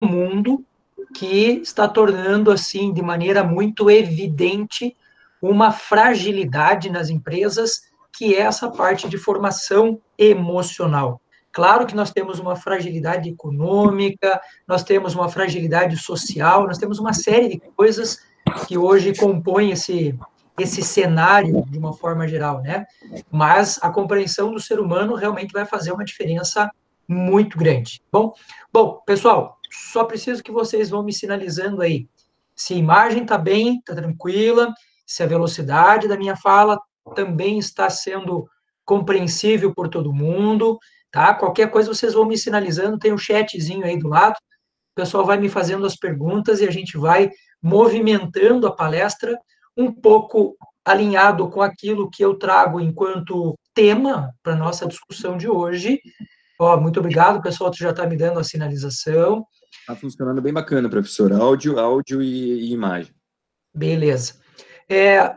mundo que está tornando, assim, de maneira muito evidente, uma fragilidade nas empresas, que é essa parte de formação emocional. Claro que nós temos uma fragilidade econômica, nós temos uma fragilidade social, nós temos uma série de coisas que hoje compõem esse cenário de uma forma geral, né? Mas a compreensão do ser humano realmente vai fazer uma diferença muito grande. Bom, pessoal, só preciso que vocês vão me sinalizando aí se a imagem está bem, está tranquila, se a velocidade da minha fala também está sendo compreensível por todo mundo, tá? Qualquer coisa vocês vão me sinalizando, tem um chatzinho aí do lado, o pessoal vai me fazendo as perguntas e a gente vai movimentando a palestra um pouco alinhado com aquilo que eu trago enquanto tema para a nossa discussão de hoje. Ó, muito obrigado, pessoal, tu já está me dando a sinalização. Tá funcionando bem bacana, professor. Áudio e imagem. Beleza.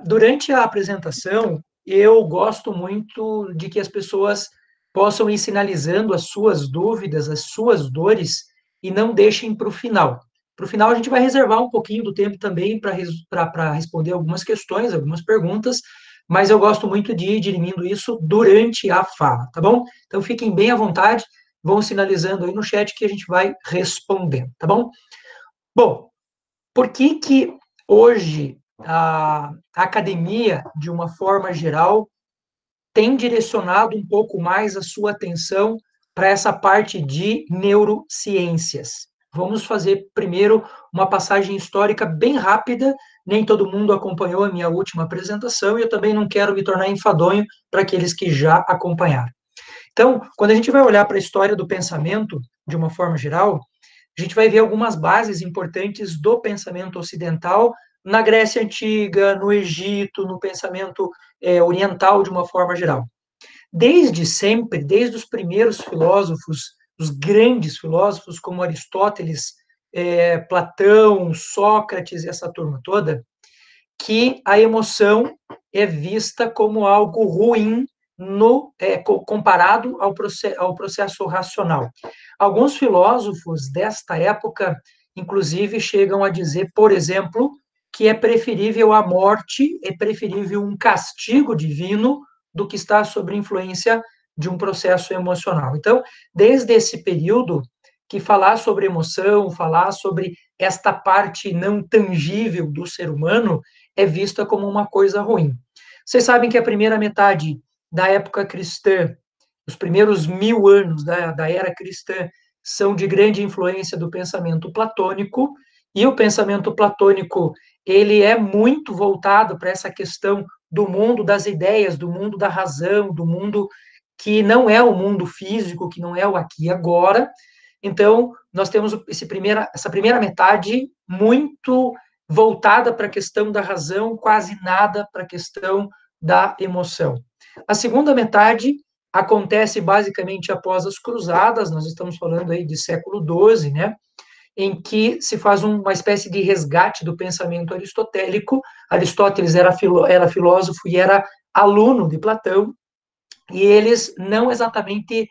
Durante a apresentação, eu gosto muito de que as pessoas possam ir sinalizando as suas dúvidas, as suas dores, e não deixem para o final. Para o final, a gente vai reservar um pouquinho do tempo também para responder algumas questões, algumas perguntas, mas eu gosto muito de ir dirimindo isso durante a fala, tá bom? Então, fiquem bem à vontade, vão sinalizando aí no chat que a gente vai respondendo, tá bom? Bom, por que que hoje a academia, de uma forma geral, tem direcionado um pouco mais a sua atenção para essa parte de neurociências? Vamos fazer primeiro uma passagem histórica bem rápida. Nem todo mundo acompanhou a minha última apresentação e eu também não quero me tornar enfadonho para aqueles que já acompanharam. Então, quando a gente vai olhar para a história do pensamento, de uma forma geral, a gente vai ver algumas bases importantes do pensamento ocidental na Grécia Antiga, no Egito, no pensamento oriental de uma forma geral. Desde sempre, desde os primeiros filósofos, os grandes filósofos como Aristóteles, Platão, Sócrates, essa turma toda, que a emoção é vista como algo ruim comparado ao processo racional. Alguns filósofos desta época, inclusive, chegam a dizer, por exemplo, que é preferível a morte, é preferível um castigo divino do que estar sob influência de um processo emocional. Então, desde esse período, que falar sobre emoção, falar sobre esta parte não tangível do ser humano, é vista como uma coisa ruim. Vocês sabem que a primeira metade da época cristã, os primeiros 1000 anos da era cristã, são de grande influência do pensamento platônico, e o pensamento platônico ele é muito voltado para essa questão do mundo das ideias, do mundo da razão, do mundo que não é o mundo físico, que não é o aqui e agora. Então, nós temos essa primeira metade muito voltada para a questão da razão, quase nada para a questão da emoção. A segunda metade acontece basicamente após as cruzadas, nós estamos falando aí de século XII, né, em que se faz uma espécie de resgate do pensamento aristotélico. Aristóteles era filósofo e era aluno de Platão, e eles não exatamente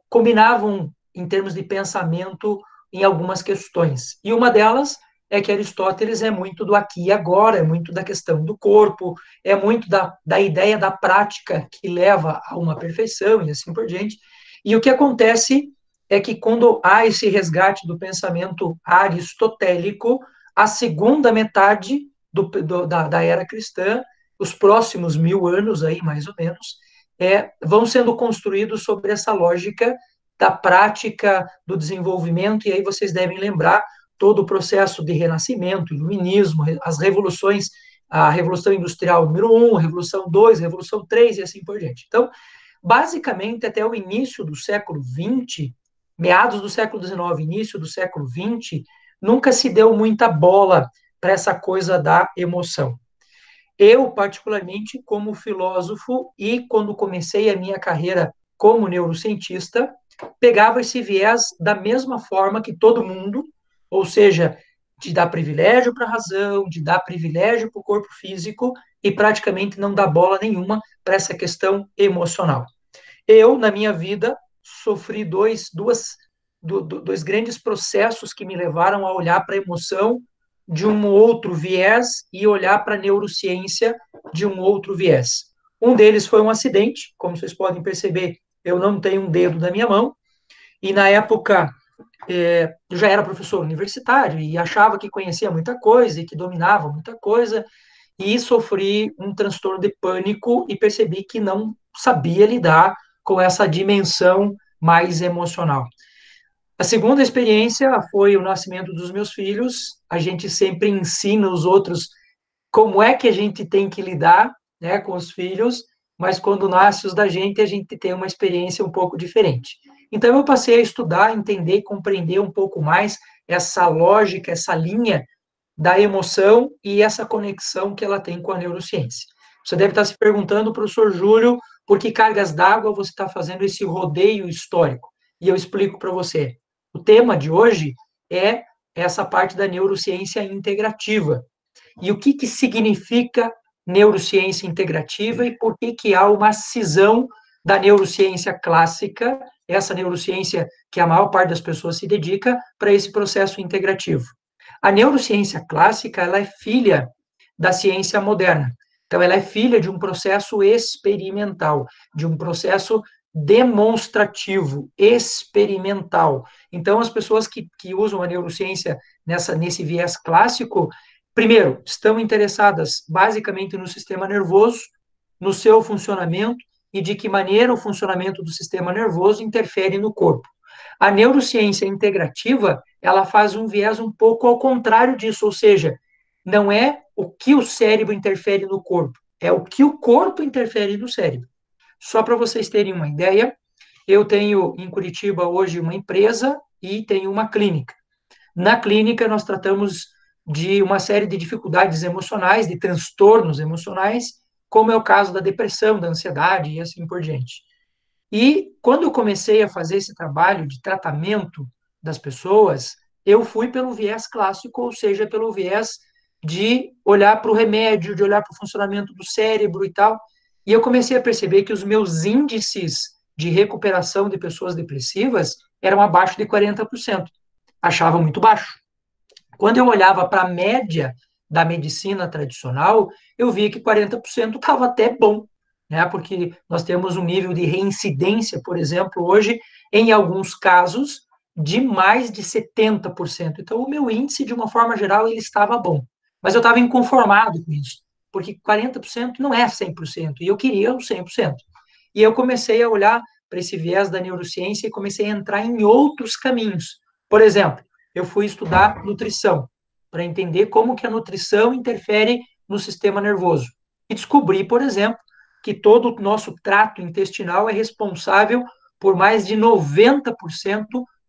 combinavam em termos de pensamento em algumas questões. E uma delas é que Aristóteles é muito do aqui e agora, é muito da questão do corpo, é muito da ideia da prática que leva a uma perfeição e assim por diante. E o que acontece é que quando há esse resgate do pensamento aristotélico, a segunda metade da era cristã, os próximos 1000 anos aí, mais ou menos, vão sendo construídos sobre essa lógica da prática, do desenvolvimento, e aí vocês devem lembrar todo o processo de renascimento, iluminismo, as revoluções, a Revolução Industrial número 1, Revolução 2, Revolução 3 e assim por diante. Então, basicamente, até o início do século XX, meados do século XIX, início do século XX, nunca se deu muita bola para essa coisa da emoção. Eu, particularmente, como filósofo e quando comecei a minha carreira como neurocientista, pegava esse viés da mesma forma que todo mundo, ou seja, de dar privilégio para a razão, de dar privilégio para o corpo físico e praticamente não dar bola nenhuma para essa questão emocional. Eu, na minha vida, sofri duas dois grandes processos que me levaram a olhar para a emoção de um outro viés e olhar para a neurociência de um outro viés. Um deles foi um acidente, como vocês podem perceber, eu não tenho um dedo da minha mão, e na época eu já era professor universitário e achava que conhecia muita coisa e que dominava muita coisa, e sofri um transtorno de pânico e percebi que não sabia lidar com essa dimensão mais emocional. A segunda experiência foi o nascimento dos meus filhos. A gente sempre ensina os outros como é que a gente tem que lidar, né, com os filhos, mas quando nasce os da gente, a gente tem uma experiência um pouco diferente. Então, eu passei a estudar, entender, compreender um pouco mais essa lógica, essa linha da emoção e essa conexão que ela tem com a neurociência. Você deve estar se perguntando, professor Júlio, por que cargas d'água você está fazendo esse rodeio histórico? E eu explico para você. O tema de hoje é essa parte da neurociência integrativa. E o que, que significa neurociência integrativa e por que, que há uma cisão da neurociência clássica, essa neurociência que a maior parte das pessoas se dedica, para esse processo integrativo. A neurociência clássica, ela é filha da ciência moderna. Então, ela é filha de um processo experimental, de um processo demonstrativo, experimental. Então, as pessoas que usam a neurociência nesse viés clássico, primeiro, estão interessadas basicamente no sistema nervoso, no seu funcionamento e de que maneira o funcionamento do sistema nervoso interfere no corpo. A neurociência integrativa, ela faz um viés um pouco ao contrário disso, ou seja, não é o que o cérebro interfere no corpo, é o que o corpo interfere no cérebro. Só para vocês terem uma ideia, eu tenho em Curitiba hoje uma empresa e tenho uma clínica. Na clínica, nós tratamos de uma série de dificuldades emocionais, de transtornos emocionais, como é o caso da depressão, da ansiedade e assim por diante. E quando eu comecei a fazer esse trabalho de tratamento das pessoas, eu fui pelo viés clássico, ou seja, pelo viés de olhar para o remédio, de olhar para o funcionamento do cérebro e tal. E eu comecei a perceber que os meus índices de recuperação de pessoas depressivas eram abaixo de 40%. Achava muito baixo. Quando eu olhava para a média da medicina tradicional, eu via que 40% estava até bom, né? Porque nós temos um nível de reincidência, por exemplo, hoje, em alguns casos, de mais de 70%. Então, o meu índice, de uma forma geral, ele estava bom. Mas eu estava inconformado com isso, porque 40% não é 100%, e eu queria o 100%. E eu comecei a olhar para esse viés da neurociência e comecei a entrar em outros caminhos. Por exemplo, eu fui estudar nutrição, para entender como que a nutrição interfere no sistema nervoso. E descobri, por exemplo, que todo o nosso trato intestinal é responsável por mais de 90%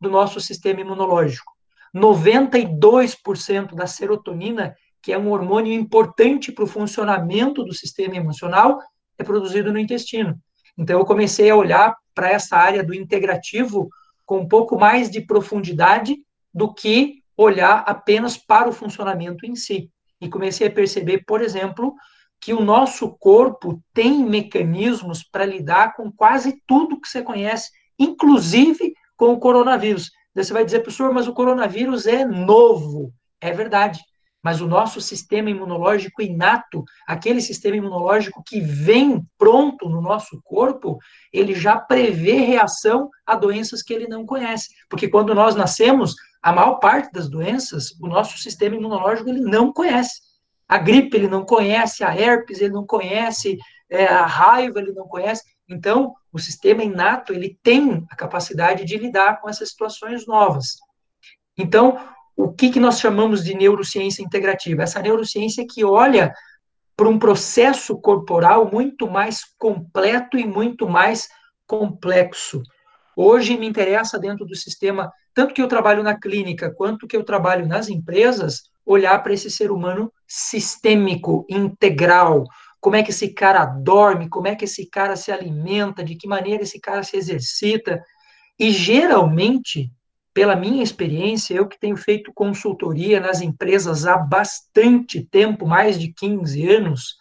do nosso sistema imunológico. 92% da serotonina, que é um hormônio importante para o funcionamento do sistema emocional, é produzido no intestino. Então, eu comecei a olhar para essa área do integrativo com um pouco mais de profundidade do que olhar apenas para o funcionamento em si. E comecei a perceber, por exemplo, que o nosso corpo tem mecanismos para lidar com quase tudo que você conhece, inclusive com o coronavírus. Você vai dizer, professor, mas o coronavírus é novo. É verdade. Mas o nosso sistema imunológico inato, aquele sistema imunológico que vem pronto no nosso corpo, ele já prevê reação a doenças que ele não conhece. Porque quando nós nascemos, a maior parte das doenças, o nosso sistema imunológico ele não conhece. A gripe ele não conhece, a herpes ele não conhece, a raiva ele não conhece. Então, o sistema inato ele tem a capacidade de lidar com essas situações novas. Então, o que, que nós chamamos de neurociência integrativa? Essa neurociência que olha para um processo corporal muito mais completo e muito mais complexo. Hoje me interessa dentro do sistema, tanto que eu trabalho na clínica, quanto que eu trabalho nas empresas, olhar para esse ser humano sistêmico, integral. Como é que esse cara dorme, como é que esse cara se alimenta, de que maneira esse cara se exercita. E geralmente, pela minha experiência, eu que tenho feito consultoria nas empresas há bastante tempo, mais de 15 anos,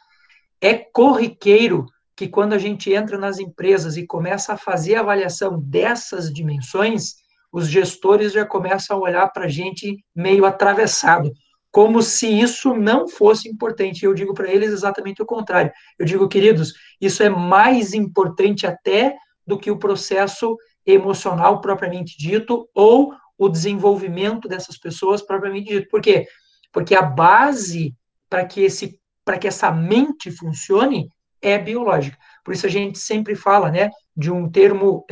é corriqueiro que quando a gente entra nas empresas e começa a fazer a avaliação dessas dimensões, os gestores já começam a olhar para a gente meio atravessado, como se isso não fosse importante. Eu digo para eles exatamente o contrário. Eu digo, queridos, isso é mais importante até do que o processo emocional propriamente dito ou o desenvolvimento dessas pessoas propriamente dito. Por quê? Porque a base para que essa mente funcione é biológica. Por isso a gente sempre fala, né, de um termo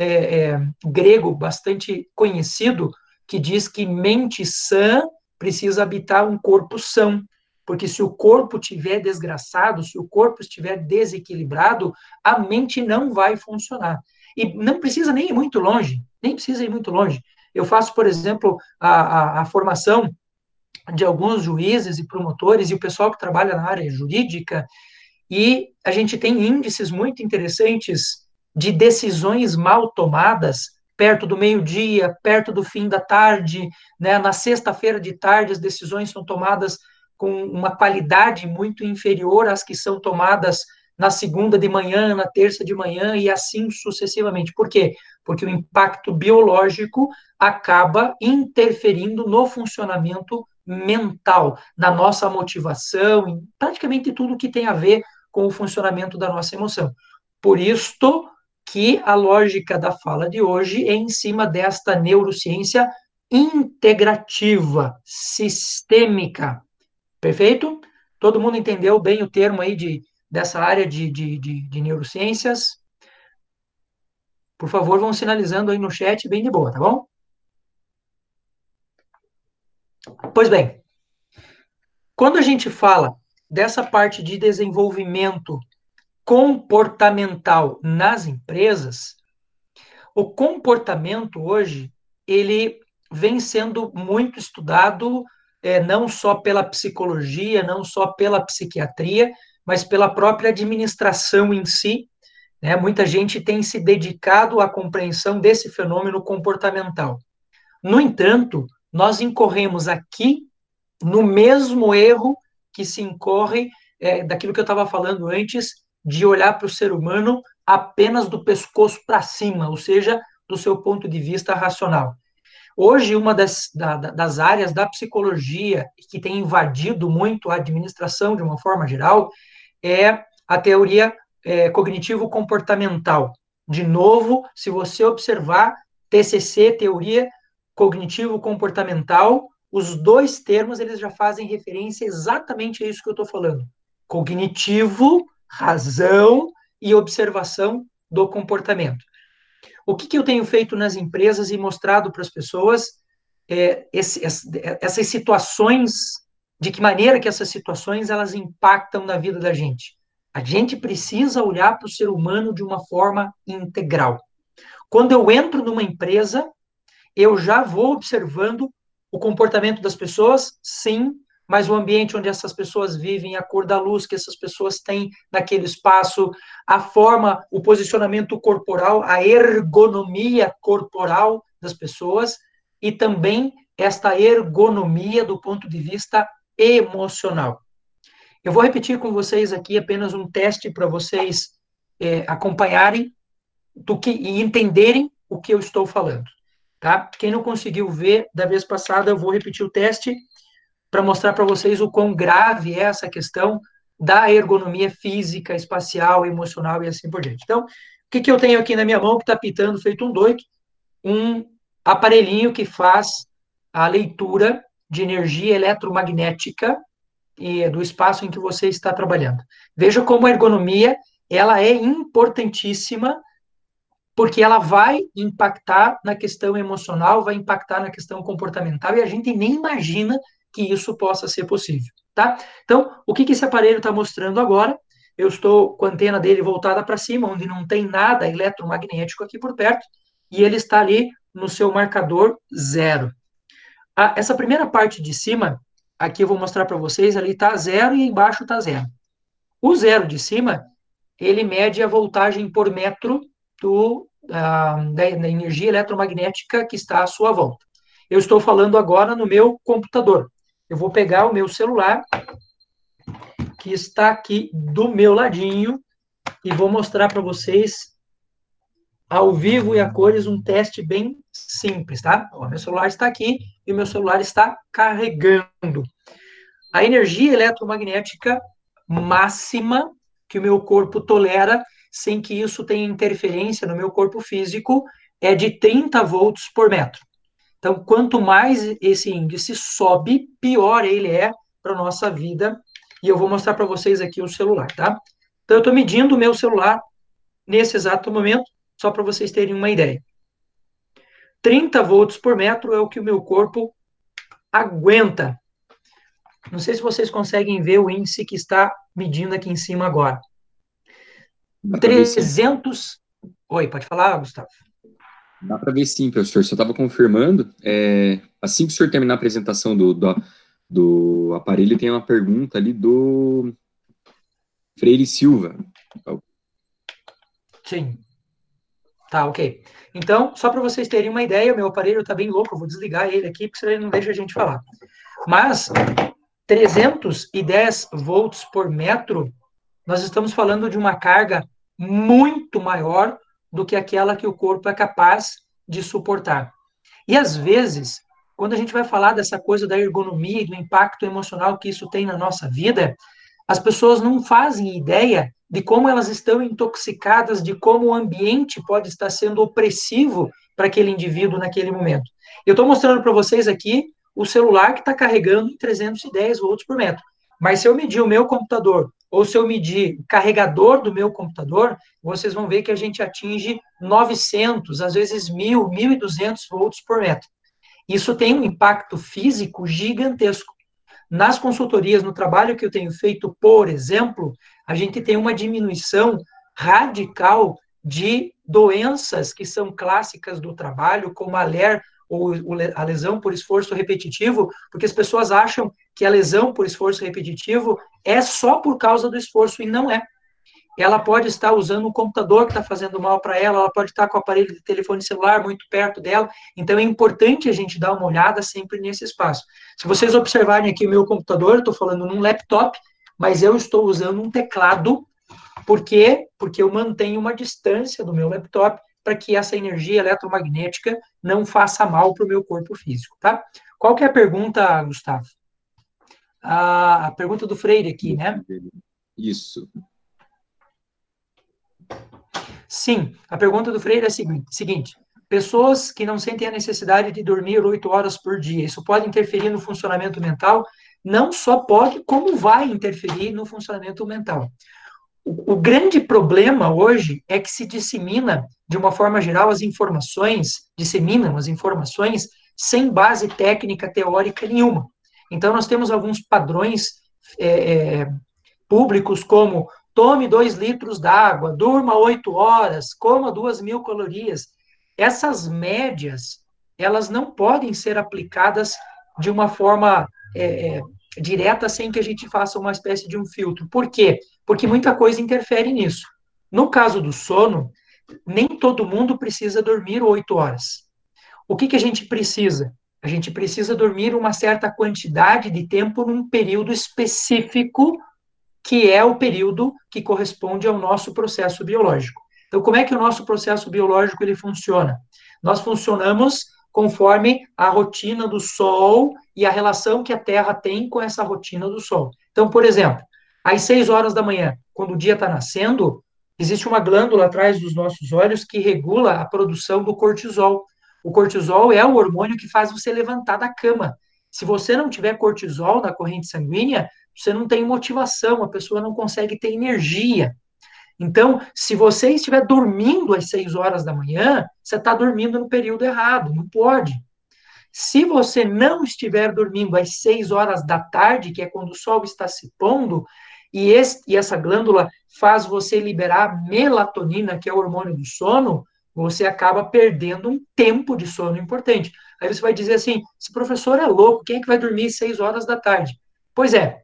grego bastante conhecido que diz que mente sã precisa habitar um corpo são, porque se o corpo estiver desgraçado, se o corpo estiver desequilibrado, a mente não vai funcionar. E não precisa nem ir muito longe, nem precisa ir muito longe. Eu faço, por exemplo, a formação de alguns juízes e promotores e o pessoal que trabalha na área jurídica, e a gente tem índices muito interessantes de decisões mal tomadas perto do meio-dia, perto do fim da tarde, né? Na sexta-feira de tarde as decisões são tomadas com uma qualidade muito inferior às que são tomadas na segunda de manhã, na terça de manhã e assim sucessivamente. Por quê? Porque o impacto biológico acaba interferindo no funcionamento mental, na nossa motivação, em praticamente tudo que tem a ver com o funcionamento da nossa emoção. Por isto que a lógica da fala de hoje é em cima desta neurociência integrativa, sistêmica. Perfeito? Todo mundo entendeu bem o termo aí dessa área de neurociências? Por favor, vão sinalizando aí no chat bem de boa, tá bom? Pois bem, quando a gente fala dessa parte de desenvolvimento comportamental nas empresas, o comportamento hoje, ele vem sendo muito estudado, não só pela psicologia, não só pela psiquiatria, mas pela própria administração em si, né? Muita gente tem se dedicado à compreensão desse fenômeno comportamental. No entanto, nós incorremos aqui no mesmo erro que se incorre daquilo que eu estava falando antes, de olhar para o ser humano apenas do pescoço para cima, ou seja, do seu ponto de vista racional. Hoje, uma das áreas da psicologia que tem invadido muito a administração de uma forma geral é a teoria cognitivo-comportamental. De novo, se você observar TCC, teoria cognitivo-comportamental, os dois termos eles já fazem referência exatamente a isso que eu estou falando. Cognitivo, razão e observação do comportamento. O que eu tenho feito nas empresas e mostrado para as pessoas essas situações, de que maneira que essas situações elas impactam na vida da gente. A gente precisa olhar para o ser humano de uma forma integral. Quando eu entro numa empresa, eu já vou observando o comportamento das pessoas, sim, mas o ambiente onde essas pessoas vivem, a cor da luz que essas pessoas têm naquele espaço, a forma, o posicionamento corporal, a ergonomia corporal das pessoas e também esta ergonomia do ponto de vista emocional. Eu vou repetir com vocês aqui apenas um teste para vocês acompanharem e entenderem o que eu estou falando. Tá? Quem não conseguiu ver da vez passada, eu vou repetir o teste para mostrar para vocês o quão grave é essa questão da ergonomia física, espacial, emocional e assim por diante. Então, o que eu tenho aqui na minha mão que está pitando feito um doido? Um aparelhinho que faz a leitura de energia eletromagnética do espaço em que você está trabalhando. Veja como a ergonomia ela é importantíssima, porque ela vai impactar na questão emocional, vai impactar na questão comportamental, e a gente nem imagina que isso possa ser possível, tá? Então, o que esse aparelho está mostrando agora? Eu estou com a antena dele voltada para cima, onde não tem nada eletromagnético aqui por perto, e ele está ali no seu marcador 0. Essa primeira parte de cima, aqui eu vou mostrar para vocês, ali está 0 e embaixo está 0. O 0 de cima, ele mede a voltagem por metro da energia eletromagnética que está à sua volta. Eu estou falando agora no meu computador. Eu vou pegar o meu celular, que está aqui do meu ladinho, e vou mostrar para vocês ao vivo e a cores, um teste bem simples, tá? Ó, meu celular está aqui e o meu celular está carregando. A energia eletromagnética máxima que o meu corpo tolera, sem que isso tenha interferência no meu corpo físico, é de 30 volts por metro. Então, quanto mais esse índice sobe, pior ele é para a nossa vida. E eu vou mostrar para vocês aqui o celular, tá? Então, eu estou medindo o meu celular nesse exato momento, só para vocês terem uma ideia. 30 volts por metro é o que o meu corpo aguenta. Não sei se vocês conseguem ver o índice que está medindo aqui em cima agora. Dá para ver sim. 300... Oi, pode falar, Gustavo? Dá para ver sim, professor. Só estava confirmando. Assim que o senhor terminar a apresentação do aparelho, tem uma pergunta ali do Freire Silva. Sim. Tá, ok. Então, só para vocês terem uma ideia, meu aparelho está bem louco, eu vou desligar ele aqui, porque senão ele não deixa a gente falar. Mas, 310 volts por metro, nós estamos falando de uma carga muito maior do que aquela que o corpo é capaz de suportar. E, às vezes, quando a gente vai falar dessa coisa da ergonomia e do impacto emocional que isso tem na nossa vida, as pessoas não fazem ideia de como elas estão intoxicadas, de como o ambiente pode estar sendo opressivo para aquele indivíduo naquele momento. Eu estou mostrando para vocês aqui o celular que está carregando em 310 volts por metro. Mas se eu medir o meu computador, ou se eu medir o carregador do meu computador, vocês vão ver que a gente atinge 900, às vezes 1.000, 1.200 volts por metro. Isso tem um impacto físico gigantesco. Nas consultorias, no trabalho que eu tenho feito, por exemplo, a gente tem uma diminuição radical de doenças que são clássicas do trabalho, como a LER, ou a lesão por esforço repetitivo, porque as pessoas acham que a lesão por esforço repetitivo é só por causa do esforço, e não é. Ela pode estar usando um computador que está fazendo mal para ela, ela pode estar com o aparelho de telefone celular muito perto dela, então é importante a gente dar uma olhada sempre nesse espaço. Se vocês observarem aqui o meu computador, eu estou falando num laptop, mas eu estou usando um teclado, por quê? Porque eu mantenho uma distância do meu laptop para que essa energia eletromagnética não faça mal para o meu corpo físico, tá? Qual que é a pergunta, Gustavo? A pergunta do Freire aqui, né? Isso. Sim, a pergunta do Freire é a seguinte: pessoas que não sentem a necessidade de dormir 8 horas por dia, isso pode interferir no funcionamento mental? Não só pode, como vai interferir no funcionamento mental. O grande problema hoje é que se dissemina, de uma forma geral, disseminam as informações sem base técnica, teórica nenhuma. Então, nós temos alguns padrões públicos, como tome 2 litros d'água, durma 8 horas, coma 2.000 calorias. Essas médias, elas não podem ser aplicadas de uma forma direta, sem que a gente faça uma espécie de um filtro. Por quê? Porque muita coisa interfere nisso. No caso do sono, nem todo mundo precisa dormir 8 horas. O que a gente precisa? A gente precisa dormir uma certa quantidade de tempo num período específico, que é o período que corresponde ao nosso processo biológico. Então, como é que o nosso processo biológico ele funciona? Nós funcionamos conforme a rotina do Sol e a relação que a Terra tem com essa rotina do Sol. Então, por exemplo, às 6 horas da manhã, quando o dia está nascendo, existe uma glândula atrás dos nossos olhos que regula a produção do cortisol. O cortisol é o hormônio que faz você levantar da cama. Se você não tiver cortisol na corrente sanguínea, você não tem motivação, a pessoa não consegue ter energia. Então, se você estiver dormindo às 6 horas da manhã, você está dormindo no período errado, não pode. Se você não estiver dormindo às 6 horas da tarde, que é quando o sol está se pondo, e essa glândula faz você liberar melatonina, que é o hormônio do sono, você acaba perdendo um tempo de sono importante. Aí você vai dizer assim, esse professor é louco, quem é que vai dormir às 6 horas da tarde? Pois é,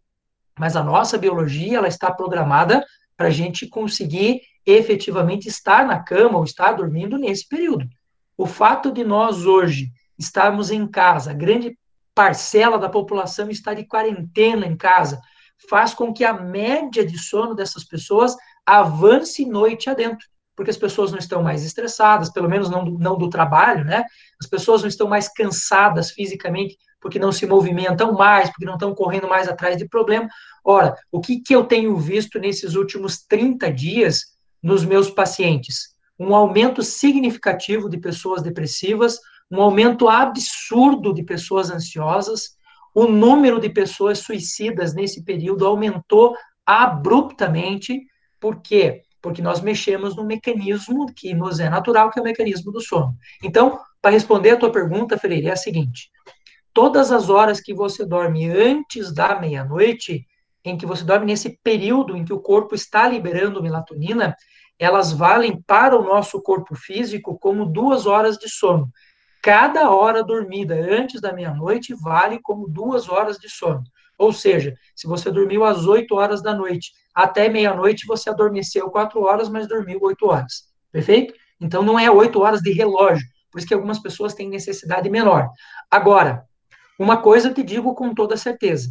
mas a nossa biologia, ela está programada para a gente conseguir efetivamente estar na cama ou estar dormindo nesse período. O fato de nós hoje estarmos em casa, a grande parcela da população está de quarentena em casa, faz com que a média de sono dessas pessoas avance noite adentro. porque as pessoas não estão mais estressadas, pelo menos não do trabalho, né? As pessoas não estão mais cansadas fisicamente, porque não se movimentam mais, porque não estão correndo mais atrás de problema. Ora, o que eu tenho visto nesses últimos 30 dias nos meus pacientes? Um aumento significativo de pessoas depressivas, um aumento absurdo de pessoas ansiosas, o número de pessoas suicidas nesse período aumentou abruptamente. Por quê? Porque nós mexemos num mecanismo que nos é natural, que é o mecanismo do sono. Então, para responder a tua pergunta, Freire, é a seguinte: todas as horas que você dorme antes da meia-noite, em que você dorme nesse período em que o corpo está liberando melatonina, elas valem para o nosso corpo físico como 2 horas de sono. Cada hora dormida antes da meia-noite vale como 2 horas de sono. Ou seja, se você dormiu às 8 horas da noite, até meia-noite você adormeceu 4 horas, mas dormiu 8 horas. Perfeito? Então não é 8 horas de relógio, por isso que algumas pessoas têm necessidade menor. Agora, uma coisa eu te digo com toda certeza: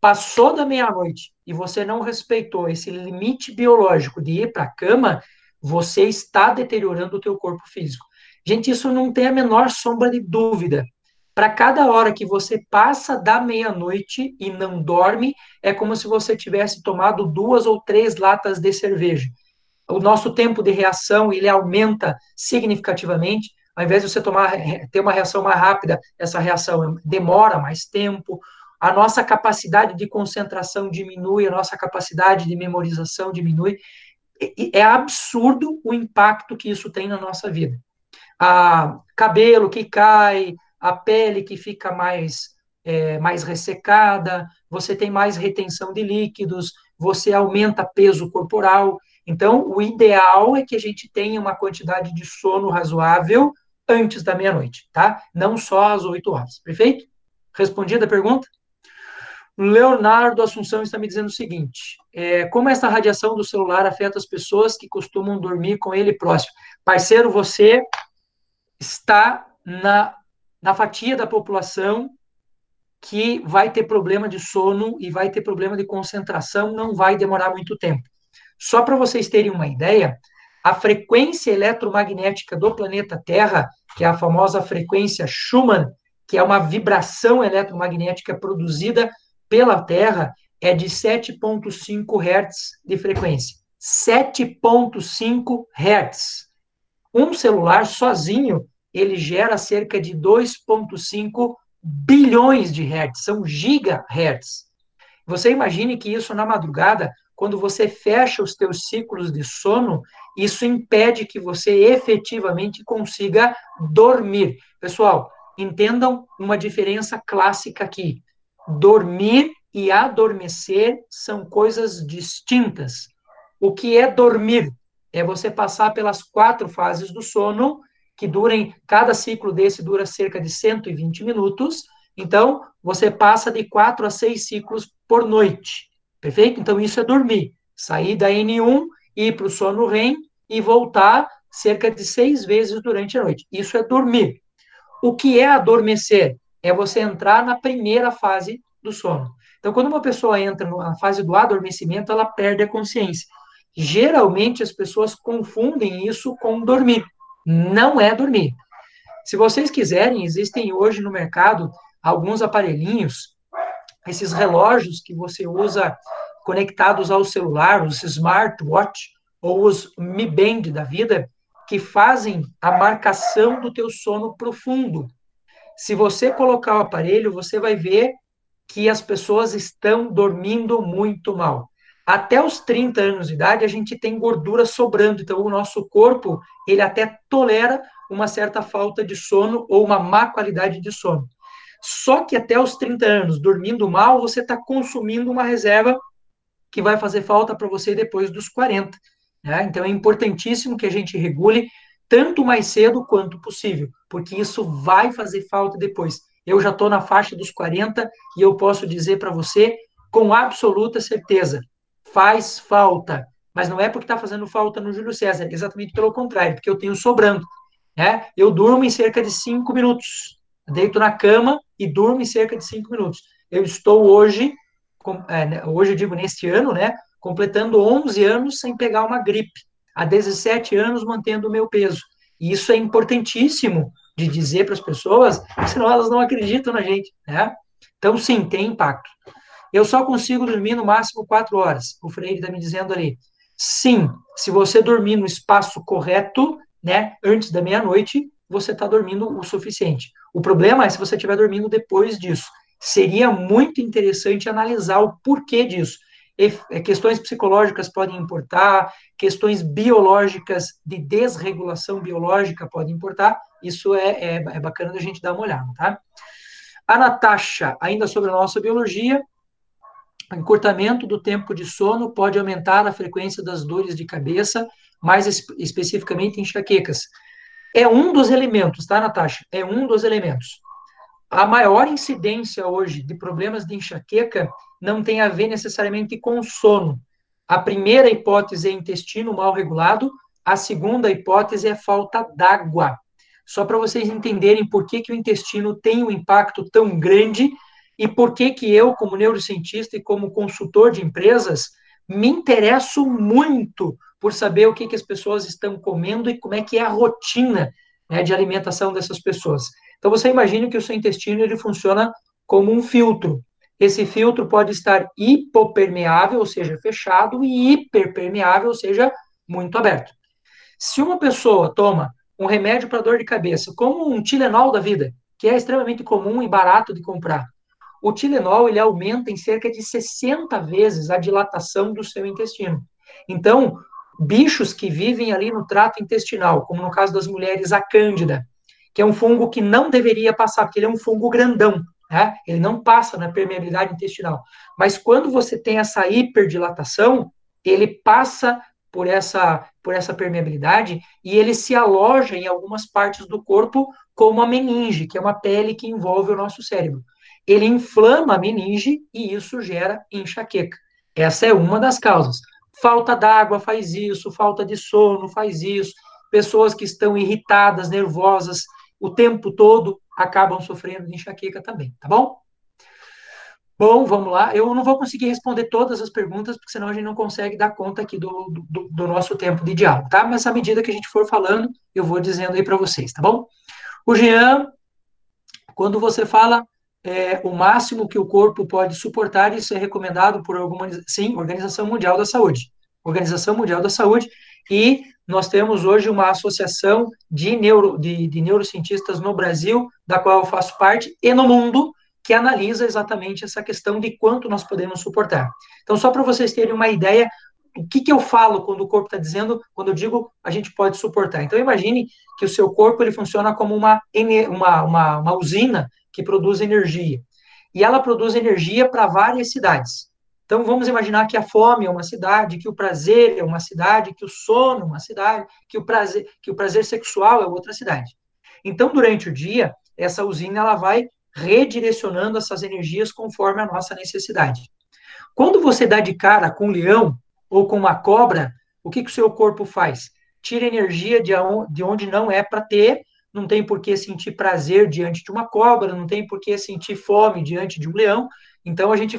passou da meia-noite e você não respeitou esse limite biológico de ir para a cama, você está deteriorando o teu corpo físico. Gente, isso não tem a menor sombra de dúvida. Para cada hora que você passa da meia-noite e não dorme, é como se você tivesse tomado 2 ou 3 latas de cerveja. O nosso tempo de reação, ele aumenta significativamente. Ao invés de você ter uma reação mais rápida, essa reação demora mais tempo. A nossa capacidade de concentração diminui, a nossa capacidade de memorização diminui. É absurdo o impacto que isso tem na nossa vida. Cabelo que cai, a pele que fica mais ressecada, você tem mais retenção de líquidos, você aumenta peso corporal. Então, o ideal é que a gente tenha uma quantidade de sono razoável antes da meia-noite, tá? Não só às 8 horas, perfeito? Respondida a pergunta? Leonardo Assunção está me dizendo o seguinte: como essa radiação do celular afeta as pessoas que costumam dormir com ele próximo? Parceiro, você está na fatia da população que vai ter problema de sono e vai ter problema de concentração, não vai demorar muito tempo. Só para vocês terem uma ideia, a frequência eletromagnética do planeta Terra, que é a famosa frequência Schumann, que é uma vibração eletromagnética produzida pela Terra, é de 7,5 Hz de frequência. 7,5 Hz. Um celular sozinho, ele gera cerca de 2,5 bilhões de hertz, são gigahertz. Você imagine que isso na madrugada, quando você fecha os teus ciclos de sono, isso impede que você efetivamente consiga dormir. Pessoal, entendam uma diferença clássica aqui. Dormir e adormecer são coisas distintas. O que é dormir? É você passar pelas 4 fases do sono, que cada ciclo desse dura cerca de 120 minutos. Então, você passa de 4 a 6 ciclos por noite. Perfeito? Então, isso é dormir. Sair da N1, ir para o sono REM e voltar cerca de 6 vezes durante a noite. Isso é dormir. O que é adormecer? É você entrar na primeira fase do sono. Então, quando uma pessoa entra na fase do adormecimento, ela perde a consciência. Geralmente, as pessoas confundem isso com dormir. Não é dormir. Se vocês quiserem, existem hoje no mercado alguns aparelhinhos, esses relógios que você usa conectados ao celular, os smartwatch ou os Mi Band da vida, que fazem a marcação do teu sono profundo. Se você colocar o aparelho, você vai ver que as pessoas estão dormindo muito mal. Até os 30 anos de idade, a gente tem gordura sobrando, então o nosso corpo, ele até tolera uma certa falta de sono ou uma má qualidade de sono. Só que até os 30 anos, dormindo mal, você está consumindo uma reserva que vai fazer falta para você depois dos 40. Né? Então é importantíssimo que a gente regule tanto mais cedo quanto possível, porque isso vai fazer falta depois. Eu já estou na faixa dos 40 e eu posso dizer para você com absoluta certeza, faz falta, mas não é porque está fazendo falta no Júlio César, exatamente pelo contrário, porque eu tenho sobrando. Né? Eu durmo em cerca de 5 minutos, deito na cama e durmo em cerca de 5 minutos. Eu estou hoje eu digo neste ano, né, completando 11 anos sem pegar uma gripe. há 17 anos mantendo o meu peso. E isso é importantíssimo de dizer para as pessoas, senão elas não acreditam na gente, né? Então, sim, tem impacto. Eu só consigo dormir no máximo 4 horas. O Freire está me dizendo ali. Sim, se você dormir no espaço correto, né, antes da meia-noite, você está dormindo o suficiente. O problema é se você estiver dormindo depois disso. Seria muito interessante analisar o porquê disso. Questões psicológicas podem importar, questões biológicas de desregulação biológica podem importar. Isso é bacana da gente dar uma olhada, tá? A Natasha, ainda sobre a nossa biologia, o encurtamento do tempo de sono pode aumentar a frequência das dores de cabeça, mais especificamente enxaquecas. É um dos elementos, tá, Natasha? É um dos elementos. A maior incidência hoje de problemas de enxaqueca não tem a ver necessariamente com sono. A primeira hipótese é intestino mal regulado, a segunda hipótese é falta d'água. Só para vocês entenderem por que o intestino tem um impacto tão grande e por que eu, como neurocientista e como consultor de empresas, me interesso muito por saber o que as pessoas estão comendo e como é que é a rotina, né, de alimentação dessas pessoas. Então, você imagina que o seu intestino ele funciona como um filtro. Esse filtro pode estar hipopermeável, ou seja, fechado, e hiperpermeável, ou seja, muito aberto. Se uma pessoa toma um remédio para dor de cabeça, como um Tilenol da vida, que é extremamente comum e barato de comprar, o Tilenol ele aumenta em cerca de 60 vezes a dilatação do seu intestino. Então, bichos que vivem ali no trato intestinal, como no caso das mulheres, a cândida, que é um fungo que não deveria passar, porque ele é um fungo grandão, né? Ele não passa na permeabilidade intestinal. Mas quando você tem essa hiperdilatação, ele passa por essa permeabilidade e ele se aloja em algumas partes do corpo, como a meninge, que é uma pele que envolve o nosso cérebro. Ele inflama a meninge e isso gera enxaqueca. Essa é uma das causas. Falta d'água faz isso, falta de sono faz isso, pessoas que estão irritadas, nervosas o tempo todo acabam sofrendo de enxaqueca também, tá bom? Bom, vamos lá. Eu não vou conseguir responder todas as perguntas, porque senão a gente não consegue dar conta aqui do nosso tempo de diálogo, tá? Mas à medida que a gente for falando, eu vou dizendo aí para vocês, tá bom? O Jean, quando você fala o máximo que o corpo pode suportar, isso é recomendado por alguma, sim, Organização Mundial da Saúde. Organização Mundial da Saúde, e nós temos hoje uma associação de neurocientistas no Brasil, da qual eu faço parte, e no mundo, que analisa exatamente essa questão de quanto nós podemos suportar. Então, só para vocês terem uma ideia, o que eu falo quando o corpo está dizendo, quando eu digo a gente pode suportar. Então, imagine que o seu corpo ele funciona como uma usina que produz energia. E ela produz energia para várias cidades. Então, vamos imaginar que a fome é uma cidade, que o prazer é uma cidade, que o sono é uma cidade, que o prazer sexual é outra cidade. Então, durante o dia, essa usina ela vai redirecionando essas energias conforme a nossa necessidade. Quando você dá de cara com um leão ou com uma cobra, o que o seu corpo faz? Tira energia de onde não é para ter, não tem por que sentir prazer diante de uma cobra, não tem por que sentir fome diante de um leão. Então, a gente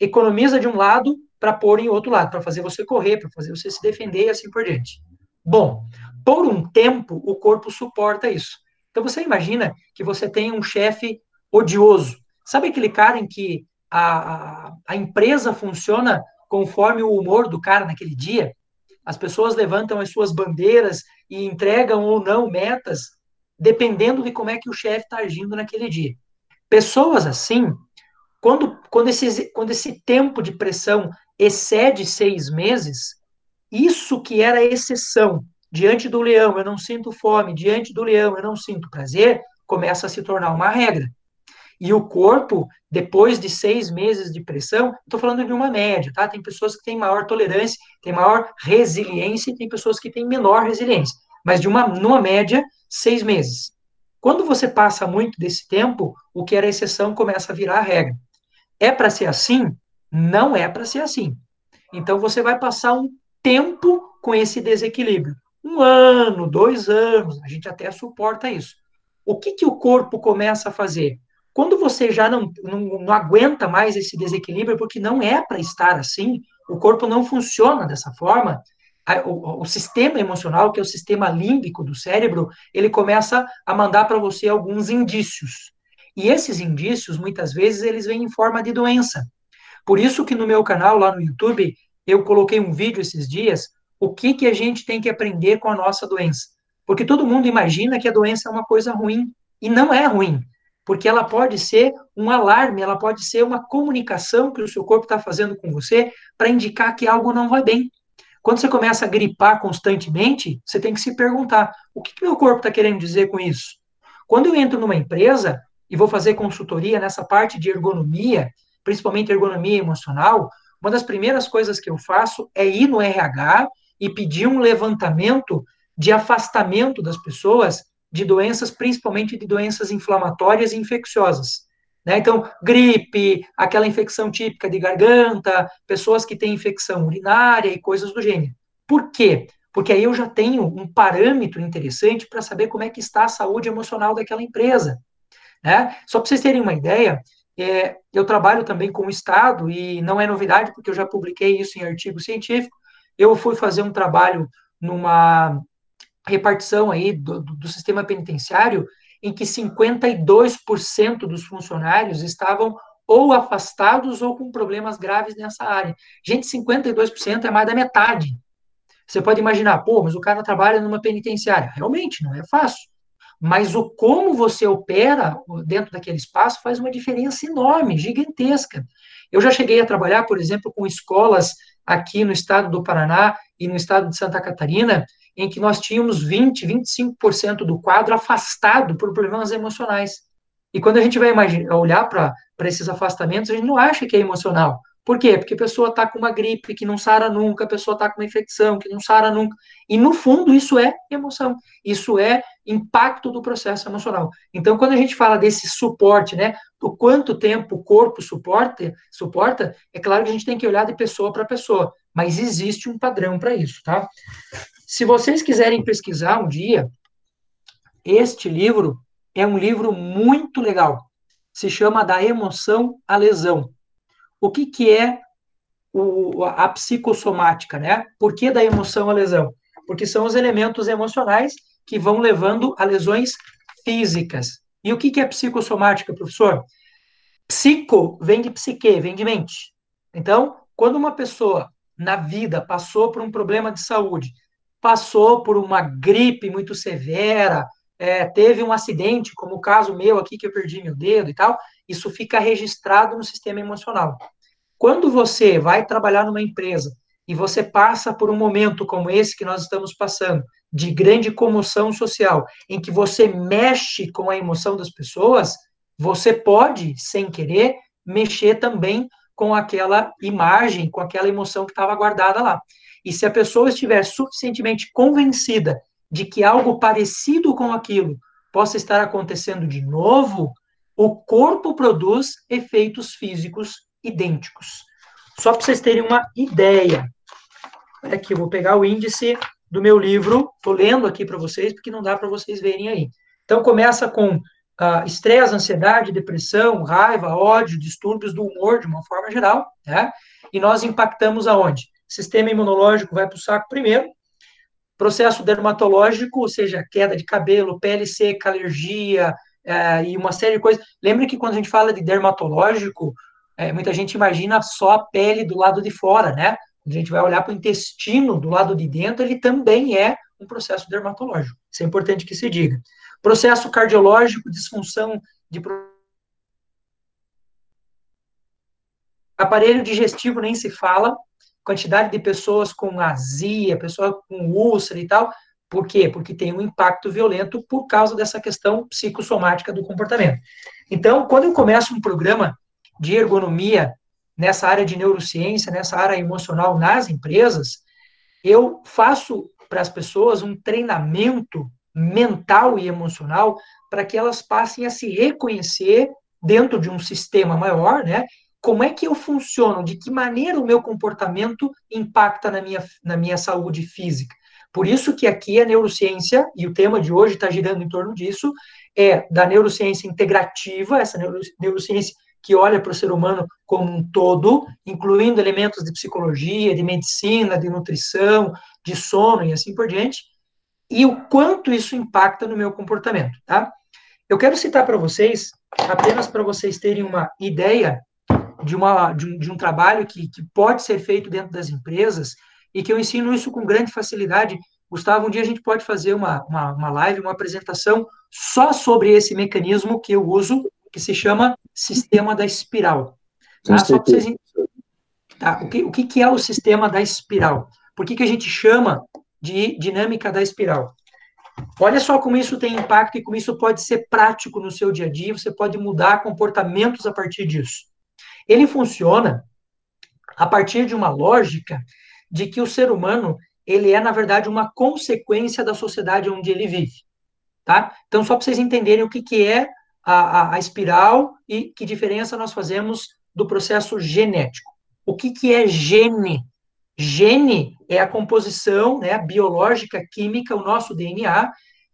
economiza de um lado para pôr em outro lado, para fazer você correr, para fazer você se defender e assim por diante. Bom, por um tempo, o corpo suporta isso. Então, você imagina que você tem um chefe odioso. Sabe aquele cara em que a empresa funciona conforme o humor do cara naquele dia? As pessoas levantam as suas bandeiras e entregam ou não metas, dependendo de como é que o chefe está agindo naquele dia. Pessoas assim, quando esse tempo de pressão excede 6 meses, isso que era exceção, diante do leão eu não sinto fome, diante do leão eu não sinto prazer, começa a se tornar uma regra. E o corpo, depois de 6 meses de pressão, estou falando de uma média, tá? Tem pessoas que têm maior tolerância, têm maior resiliência, e tem pessoas que têm menor resiliência. Mas numa média, 6 meses. Quando você passa muito desse tempo, o que era exceção começa a virar a regra. É para ser assim? Não é para ser assim. Então, você vai passar um tempo com esse desequilíbrio. 1 ano, 2 anos, a gente até suporta isso. O que o corpo começa a fazer? Quando você já não aguenta mais esse desequilíbrio, porque não é para estar assim, o corpo não funciona dessa forma, o sistema emocional, que é o sistema límbico do cérebro, ele começa a mandar para você alguns indícios. E esses indícios, muitas vezes, eles vêm em forma de doença. Por isso que no meu canal, lá no YouTube, eu coloquei um vídeo esses dias, o que, que a gente tem que aprender com a nossa doença. Porque todo mundo imagina que a doença é uma coisa ruim, e não é ruim, porque ela pode ser um alarme, ela pode ser uma comunicação que o seu corpo está fazendo com você para indicar que algo não vai bem. Quando você começa a gripar constantemente, você tem que se perguntar, o que, que meu corpo está querendo dizer com isso? Quando eu entro numa empresa e vou fazer consultoria nessa parte de ergonomia, principalmente ergonomia emocional, uma das primeiras coisas que eu faço é ir no RH e pedir um levantamento de afastamento das pessoas de doenças, principalmente de doenças inflamatórias e infecciosas. Né? Então, gripe, aquela infecção típica de garganta, pessoas que têm infecção urinária e coisas do gênero. Por quê? Porque aí eu já tenho um parâmetro interessante para saber como é que está a saúde emocional daquela empresa. Né? Só para vocês terem uma ideia, eu trabalho também com o Estado, e não é novidade, porque eu já publiquei isso em artigo científico. Eu fui fazer um trabalho numa repartição aí do sistema penitenciário, em que 52% dos funcionários estavam ou afastados ou com problemas graves nessa área. Gente, 52% é mais da metade. Você pode imaginar, pô, mas o cara trabalha numa penitenciária. Realmente, não é fácil. Mas o como você opera dentro daquele espaço faz uma diferença enorme, gigantesca. Eu já cheguei a trabalhar, por exemplo, com escolas aqui no estado do Paraná e no estado de Santa Catarina, em que nós tínhamos 20, 25% do quadro afastado por problemas emocionais. E quando a gente vai olhar para esses afastamentos, a gente não acha que é emocional. Por quê? Porque a pessoa está com uma gripe que não sara nunca, a pessoa está com uma infecção que não sara nunca. E, no fundo, isso é emoção. Isso é impacto do processo emocional. Então, quando a gente fala desse suporte, né, o quanto tempo o corpo suporta, é claro que a gente tem que olhar de pessoa para pessoa, mas existe um padrão para isso, tá? Se vocês quiserem pesquisar um dia, este livro é um livro muito legal. Se chama Da Emoção à Lesão. O que, que é a psicossomática, né? Por que da emoção à lesão? Porque são os elementos emocionais que vão levando a lesões físicas. E o que, que é psicossomática, professor? Psico vem de psique, vem de mente. Então, quando uma pessoa na vida passou por um problema de saúde, passou por uma gripe muito severa, teve um acidente, como o caso meu aqui, que eu perdi meu dedo e tal, isso fica registrado no sistema emocional. Quando você vai trabalhar numa empresa e você passa por um momento como esse que nós estamos passando, de grande comoção social, em que você mexe com a emoção das pessoas, você pode, sem querer, mexer também com aquela imagem, com aquela emoção que estava guardada lá. E se a pessoa estiver suficientemente convencida de que algo parecido com aquilo possa estar acontecendo de novo, o corpo produz efeitos físicos idênticos. Só para vocês terem uma ideia. Aqui, eu vou pegar o índice do meu livro, estou lendo aqui para vocês, porque não dá para vocês verem aí. Então, começa com estresse, ansiedade, depressão, raiva, ódio, distúrbios do humor, de uma forma geral, né? E nós impactamos aonde? Sistema imunológico vai para o saco primeiro, processo dermatológico, ou seja, queda de cabelo, pele seca, alergia, e uma série de coisas. Lembre que quando a gente fala de dermatológico, muita gente imagina só a pele do lado de fora, né? Quando a gente vai olhar para o intestino do lado de dentro, ele também é um processo dermatológico. Isso é importante que se diga. Processo cardiológico, disfunção de aparelho digestivo, nem se fala, quantidade de pessoas com azia, pessoas com úlcera e tal. Por quê? Porque tem um impacto violento por causa dessa questão psicossomática do comportamento. Então, quando eu começo um programa de ergonomia nessa área de neurociência, nessa área emocional nas empresas, eu faço para as pessoas um treinamento mental e emocional para que elas passem a se reconhecer dentro de um sistema maior, né? Como é que eu funciono, de que maneira o meu comportamento impacta na minha saúde física. Por isso que aqui a neurociência, e o tema de hoje está girando em torno disso, é da neurociência integrativa, essa neurociência que olha para o ser humano como um todo, incluindo elementos de psicologia, de medicina, de nutrição, de sono e assim por diante, e o quanto isso impacta no meu comportamento, tá? Eu quero citar para vocês, apenas para vocês terem uma ideia de um trabalho que pode ser feito dentro das empresas e que eu ensino isso com grande facilidade. Gustavo, um dia a gente pode fazer uma live, uma apresentação só sobre esse mecanismo que eu uso, que se chama sistema da espiral. Com Tá? Só para certeza. vocês. Tá? O que é o sistema da espiral? Por que a gente chama de dinâmica da espiral? Olha só como isso tem impacto e como isso pode ser prático no seu dia a dia, você pode mudar comportamentos a partir disso. Ele funciona a partir de uma lógica de que o ser humano, ele é, na verdade, uma consequência da sociedade onde ele vive, tá? Então, só para vocês entenderem o que é a espiral e que diferença nós fazemos do processo genético. O que é gene? Gene é a composição, né, biológica, química, o nosso DNA,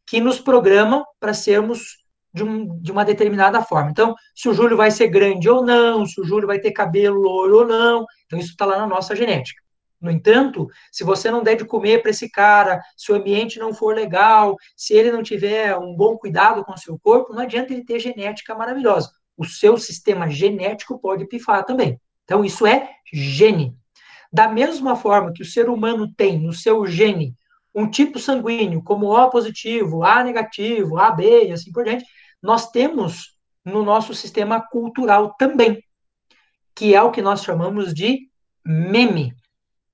que nos programa para sermos de uma determinada forma. Então, se o Júlio vai ser grande ou não, se o Júlio vai ter cabelo loiro ou não, então isso está lá na nossa genética. No entanto, se você não der de comer para esse cara, se o ambiente não for legal, se ele não tiver um bom cuidado com o seu corpo, não adianta ele ter genética maravilhosa. O seu sistema genético pode pifar também. Então, isso é gene. Da mesma forma que o ser humano tem no seu gene um tipo sanguíneo, como O positivo, A negativo, AB e assim por diante, nós temos no nosso sistema cultural também, que é o que nós chamamos de meme.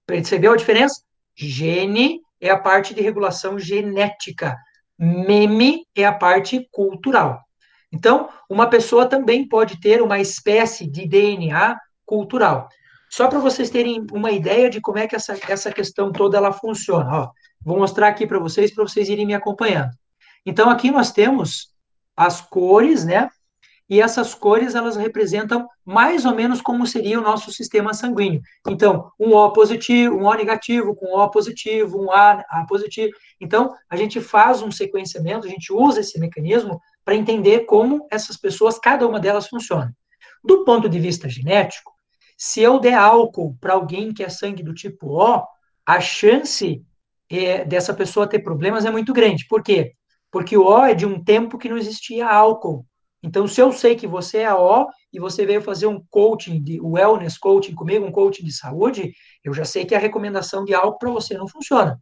Percebeu a diferença? Gene é a parte de regulação genética. Meme é a parte cultural. Então, uma pessoa também pode ter uma espécie de DNA cultural. Só para vocês terem uma ideia de como é que essa questão toda ela funciona. Ó, vou mostrar aqui para vocês irem me acompanhando. Então, aqui nós temos as cores, né? E essas cores, elas representam mais ou menos como seria o nosso sistema sanguíneo. Então, um O positivo, um O negativo, com O positivo, um A positivo. Então, a gente faz um sequenciamento, a gente usa esse mecanismo para entender como essas pessoas, cada uma delas funciona. Do ponto de vista genético, se eu der álcool para alguém que é sangue do tipo O, a chance dessa pessoa ter problemas é muito grande. Por quê? Porque o O é de um tempo que não existia álcool. Então, se eu sei que você é O e você veio fazer um coaching, o wellness coaching comigo, um coaching de saúde, eu já sei que a recomendação de álcool para você não funciona.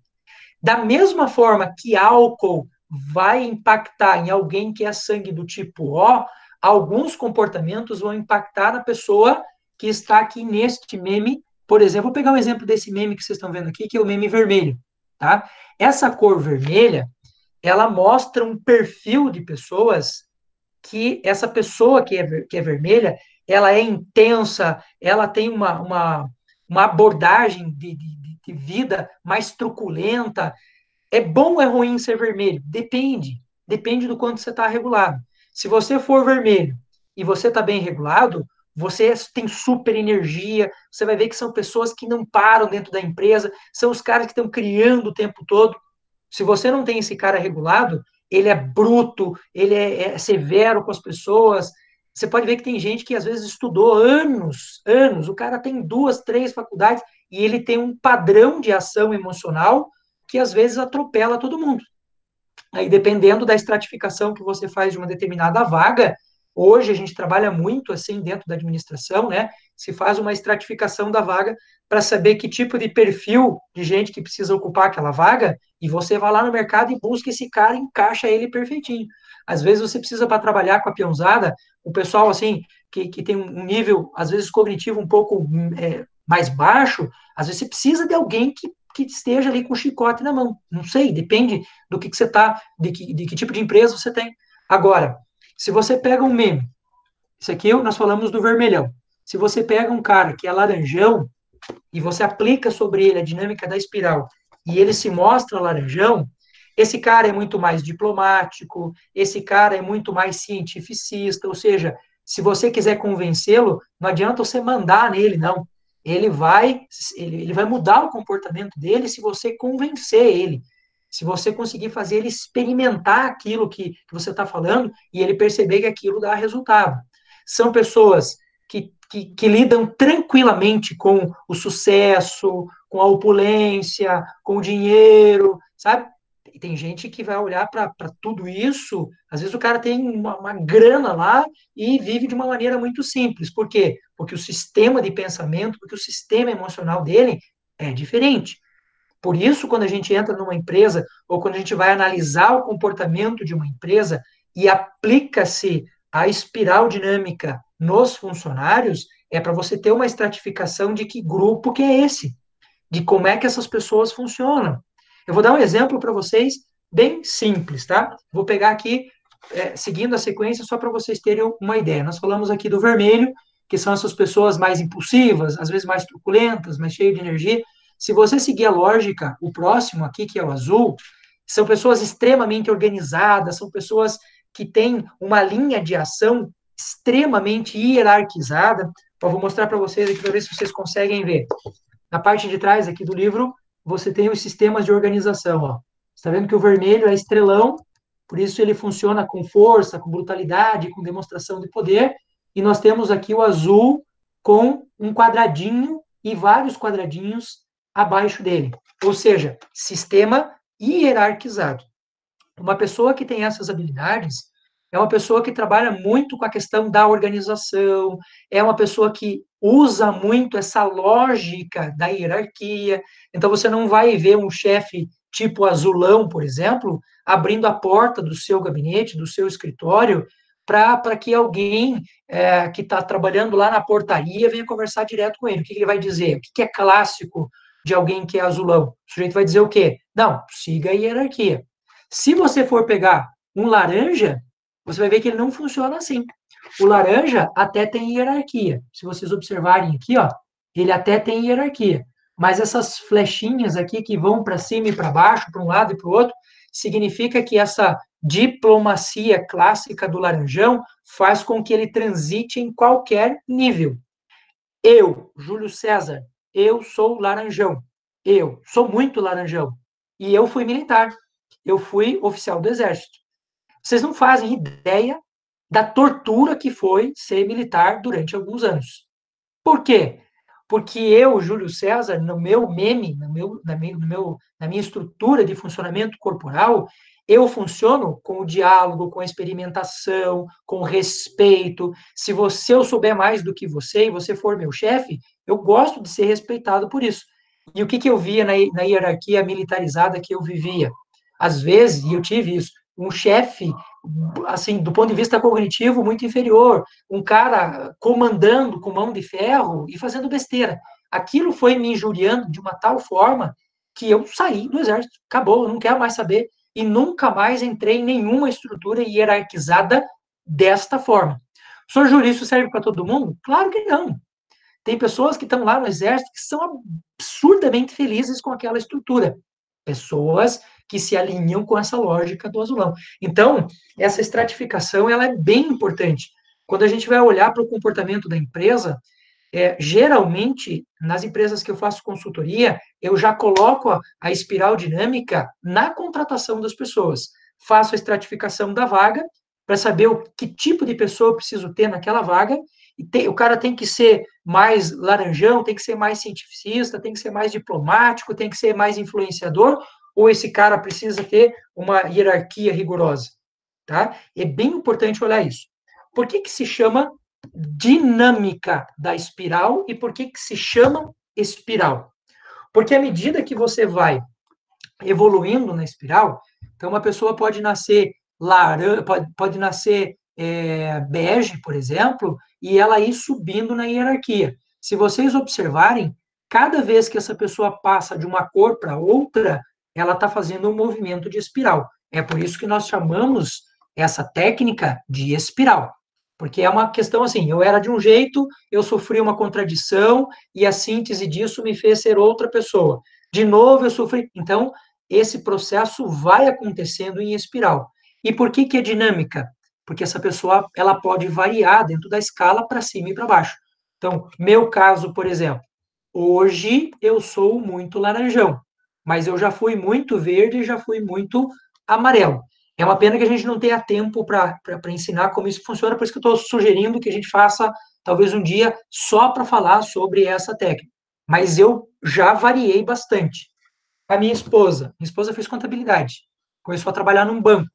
Da mesma forma que álcool vai impactar em alguém que é sangue do tipo O, alguns comportamentos vão impactar na pessoa que está aqui neste meme. Por exemplo, vou pegar um exemplo desse meme que vocês estão vendo aqui, que é o meme vermelho, tá? Essa cor vermelha, ela mostra um perfil de pessoas que essa pessoa que é vermelha, ela é intensa, ela tem uma abordagem de vida mais truculenta. É bom ou é ruim ser vermelho? Depende do quanto você está regulado. Se você for vermelho e você está bem regulado, você tem super energia, você vai ver que são pessoas que não param dentro da empresa, são os caras que estão criando o tempo todo. Se você não tem esse cara regulado, ele é bruto, ele é severo com as pessoas. Você pode ver que tem gente que às vezes estudou anos, o cara tem 2, 3 faculdades e ele tem um padrão de ação emocional que às vezes atropela todo mundo. Aí, dependendo da estratificação que você faz de uma determinada vaga, hoje a gente trabalha muito assim dentro da administração, né? Se faz uma estratificação da vaga para saber que tipo de perfil de gente que precisa ocupar aquela vaga, e você vai lá no mercado e busca esse cara e encaixa ele perfeitinho. Às vezes você precisa, para trabalhar com a peãozada, o pessoal assim, que tem um nível, às vezes, cognitivo um pouco mais baixo, às vezes você precisa de alguém que esteja ali com o chicote na mão. Não sei, depende do que você está, de que tipo de empresa você tem. Agora, se você pega um meme, isso aqui nós falamos do vermelhão. Se você pega um cara que é laranjão e você aplica sobre ele a dinâmica da espiral e ele se mostra laranjão, esse cara é muito mais diplomático, esse cara é muito mais cientificista, ou seja, se você quiser convencê-lo, não adianta você mandar nele, não. Ele vai mudar o comportamento dele se você convencer ele. Se você conseguir fazer ele experimentar aquilo que você está falando e ele perceber que aquilo dá resultado. São pessoas que lidam tranquilamente com o sucesso, com a opulência, com o dinheiro, sabe? E tem gente que vai olhar para tudo isso, às vezes o cara tem uma grana lá e vive de uma maneira muito simples. Por quê? Porque o sistema de pensamento, porque o sistema emocional dele é diferente. Por isso, quando a gente entra numa empresa, ou quando a gente vai analisar o comportamento de uma empresa e aplica-se a espiral dinâmica nos funcionários, é para você ter uma estratificação de que grupo que é esse, de como é que essas pessoas funcionam. Eu vou dar um exemplo para vocês bem simples, tá? Vou pegar aqui, seguindo a sequência, só para vocês terem uma ideia. Nós falamos aqui do vermelho, que são essas pessoas mais impulsivas, às vezes mais truculentas, mais cheias de energia. Se você seguir a lógica, o próximo aqui, que é o azul, são pessoas extremamente organizadas, são pessoas que têm uma linha de ação extremamente hierarquizada. Eu vou mostrar para vocês aqui para ver se vocês conseguem ver. Na parte de trás aqui do livro, você tem os sistemas de organização. Ó. Você está vendo que o vermelho é estrelão, por isso ele funciona com força, com brutalidade, com demonstração de poder. E nós temos aqui o azul com um quadradinho e vários quadradinhos abaixo dele. Ou seja, sistema hierarquizado. Uma pessoa que tem essas habilidades é uma pessoa que trabalha muito com a questão da organização, é uma pessoa que usa muito essa lógica da hierarquia. Então, você não vai ver um chefe tipo azulão, por exemplo, abrindo a porta do seu gabinete, do seu escritório, para que alguém que está trabalhando lá na portaria venha conversar direto com ele. O que ele vai dizer? O que é clássico de alguém que é azulão? O sujeito vai dizer o quê? Não, siga a hierarquia. Se você for pegar um laranja, você vai ver que ele não funciona assim. O laranja até tem hierarquia. Se vocês observarem aqui, ó, ele até tem hierarquia. Mas essas flechinhas aqui que vão para cima e para baixo, para um lado e para o outro, significa que essa diplomacia clássica do laranjão faz com que ele transite em qualquer nível. Eu, Júlio César, eu sou laranjão. Eu sou muito laranjão. E eu fui militar. Eu fui oficial do Exército. Vocês não fazem ideia da tortura que foi ser militar durante alguns anos. Por quê? Porque eu, Júlio César, no meu meme, na minha estrutura de funcionamento corporal, eu funciono com o diálogo, com a experimentação, com o respeito. Se eu souber mais do que você e você for meu chefe, eu gosto de ser respeitado por isso. E o que eu via na hierarquia militarizada que eu vivia? Às vezes, e eu tive isso, um chefe, assim, do ponto de vista cognitivo, muito inferior, um cara comandando com mão de ferro e fazendo besteira. Aquilo foi me injuriando de uma tal forma que eu saí do exército. Acabou, eu não quero mais saber. E nunca mais entrei em nenhuma estrutura hierarquizada desta forma. Sr. Júlio, isso serve para todo mundo? Claro que não. Tem pessoas que estão lá no exército que são absurdamente felizes com aquela estrutura. Pessoas que se alinham com essa lógica do azulão. Então, essa estratificação ela é bem importante. Quando a gente vai olhar para o comportamento da empresa, geralmente, nas empresas que eu faço consultoria, eu já coloco a espiral dinâmica na contratação das pessoas. Faço a estratificação da vaga para saber que tipo de pessoa eu preciso ter naquela vaga. O cara tem que ser mais laranjão, tem que ser mais cientificista, tem que ser mais diplomático, tem que ser mais influenciador, ou esse cara precisa ter uma hierarquia rigorosa, tá? É bem importante olhar isso. Por que se chama dinâmica da espiral e por que se chama espiral? Porque à medida que você vai evoluindo na espiral, então uma pessoa pode nascer laranja, pode nascer bege, por exemplo, e ela ir subindo na hierarquia. Se vocês observarem, cada vez que essa pessoa passa de uma cor para outra, ela está fazendo um movimento de espiral. É por isso que nós chamamos essa técnica de espiral. Porque é uma questão assim, eu era de um jeito, eu sofri uma contradição, e a síntese disso me fez ser outra pessoa. De novo, eu sofri. Então, esse processo vai acontecendo em espiral. E por que é dinâmica? Porque essa pessoa ela pode variar dentro da escala para cima e para baixo. Então, meu caso, por exemplo, hoje eu sou muito laranjão, mas eu já fui muito verde e já fui muito amarelo. É uma pena que a gente não tenha tempo para ensinar como isso funciona, por isso que eu estou sugerindo que a gente faça talvez um dia só para falar sobre essa técnica. Mas eu já variei bastante. A minha esposa fez contabilidade, começou a trabalhar num banco.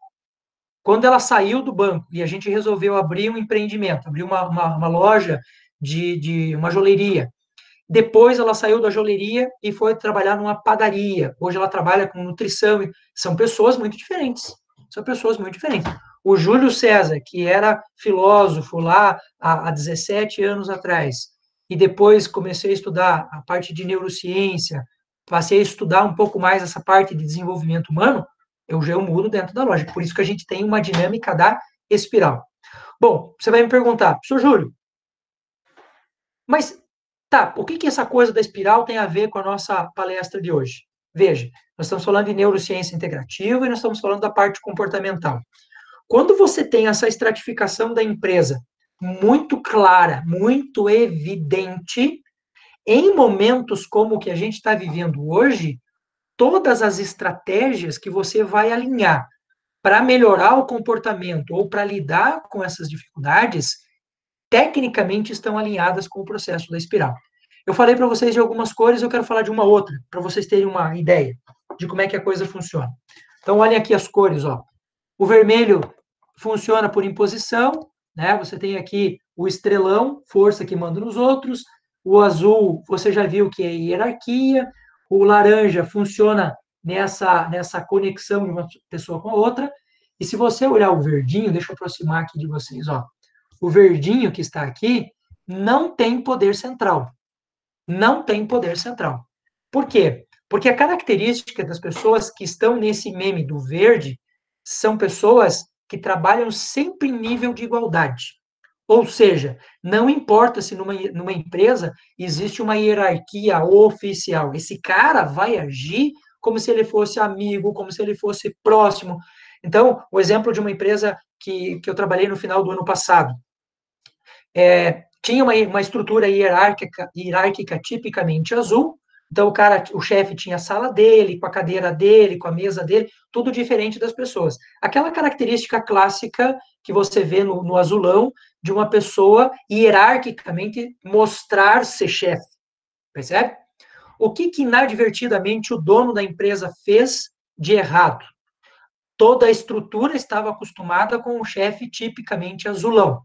Quando ela saiu do banco e a gente resolveu abrir um empreendimento, abrir uma loja de uma joalheria. Depois ela saiu da joalheria e foi trabalhar numa padaria. Hoje ela trabalha com nutrição. São pessoas muito diferentes. São pessoas muito diferentes. O Júlio César, que era filósofo lá há 17 anos atrás, e depois comecei a estudar a parte de neurociência, passei a estudar um pouco mais essa parte de desenvolvimento humano, eu mudo dentro da lógica. Por isso que a gente tem uma dinâmica da espiral. Bom, você vai me perguntar, professor Júlio, mas tá, o que essa coisa da espiral tem a ver com a nossa palestra de hoje? Veja, nós estamos falando de neurociência integrativa e nós estamos falando da parte comportamental. Quando você tem essa estratificação da empresa muito clara, muito evidente, em momentos como o que a gente está vivendo hoje, todas as estratégias que você vai alinhar para melhorar o comportamento ou para lidar com essas dificuldades, tecnicamente estão alinhadas com o processo da espiral. Eu falei para vocês de algumas cores, eu quero falar de uma outra, para vocês terem uma ideia de como é que a coisa funciona. Então, olhem aqui as cores, ó. O vermelho funciona por imposição, né? Você tem aqui o estrelão, força que manda nos outros. O azul, você já viu que é hierarquia. O laranja funciona nessa conexão de uma pessoa com a outra. E se você olhar o verdinho, deixa eu aproximar aqui de vocês, ó. O verdinho que está aqui não tem poder central. Não tem poder central. Por quê? Porque a característica das pessoas que estão nesse meme do verde são pessoas que trabalham sempre em nível de igualdade. Ou seja, não importa se numa empresa existe uma hierarquia oficial. Esse cara vai agir como se ele fosse amigo, como se ele fosse próximo. Então, o exemplo de uma empresa que eu trabalhei no final do ano passado. Tinha uma estrutura hierárquica tipicamente azul. Então, o chefe tinha a sala dele, com a cadeira dele, com a mesa dele, tudo diferente das pessoas. Aquela característica clássica que você vê no azulão de uma pessoa hierarquicamente mostrar ser chefe. Percebe? O que inadvertidamente o dono da empresa fez de errado? Toda a estrutura estava acostumada com o chefe tipicamente azulão.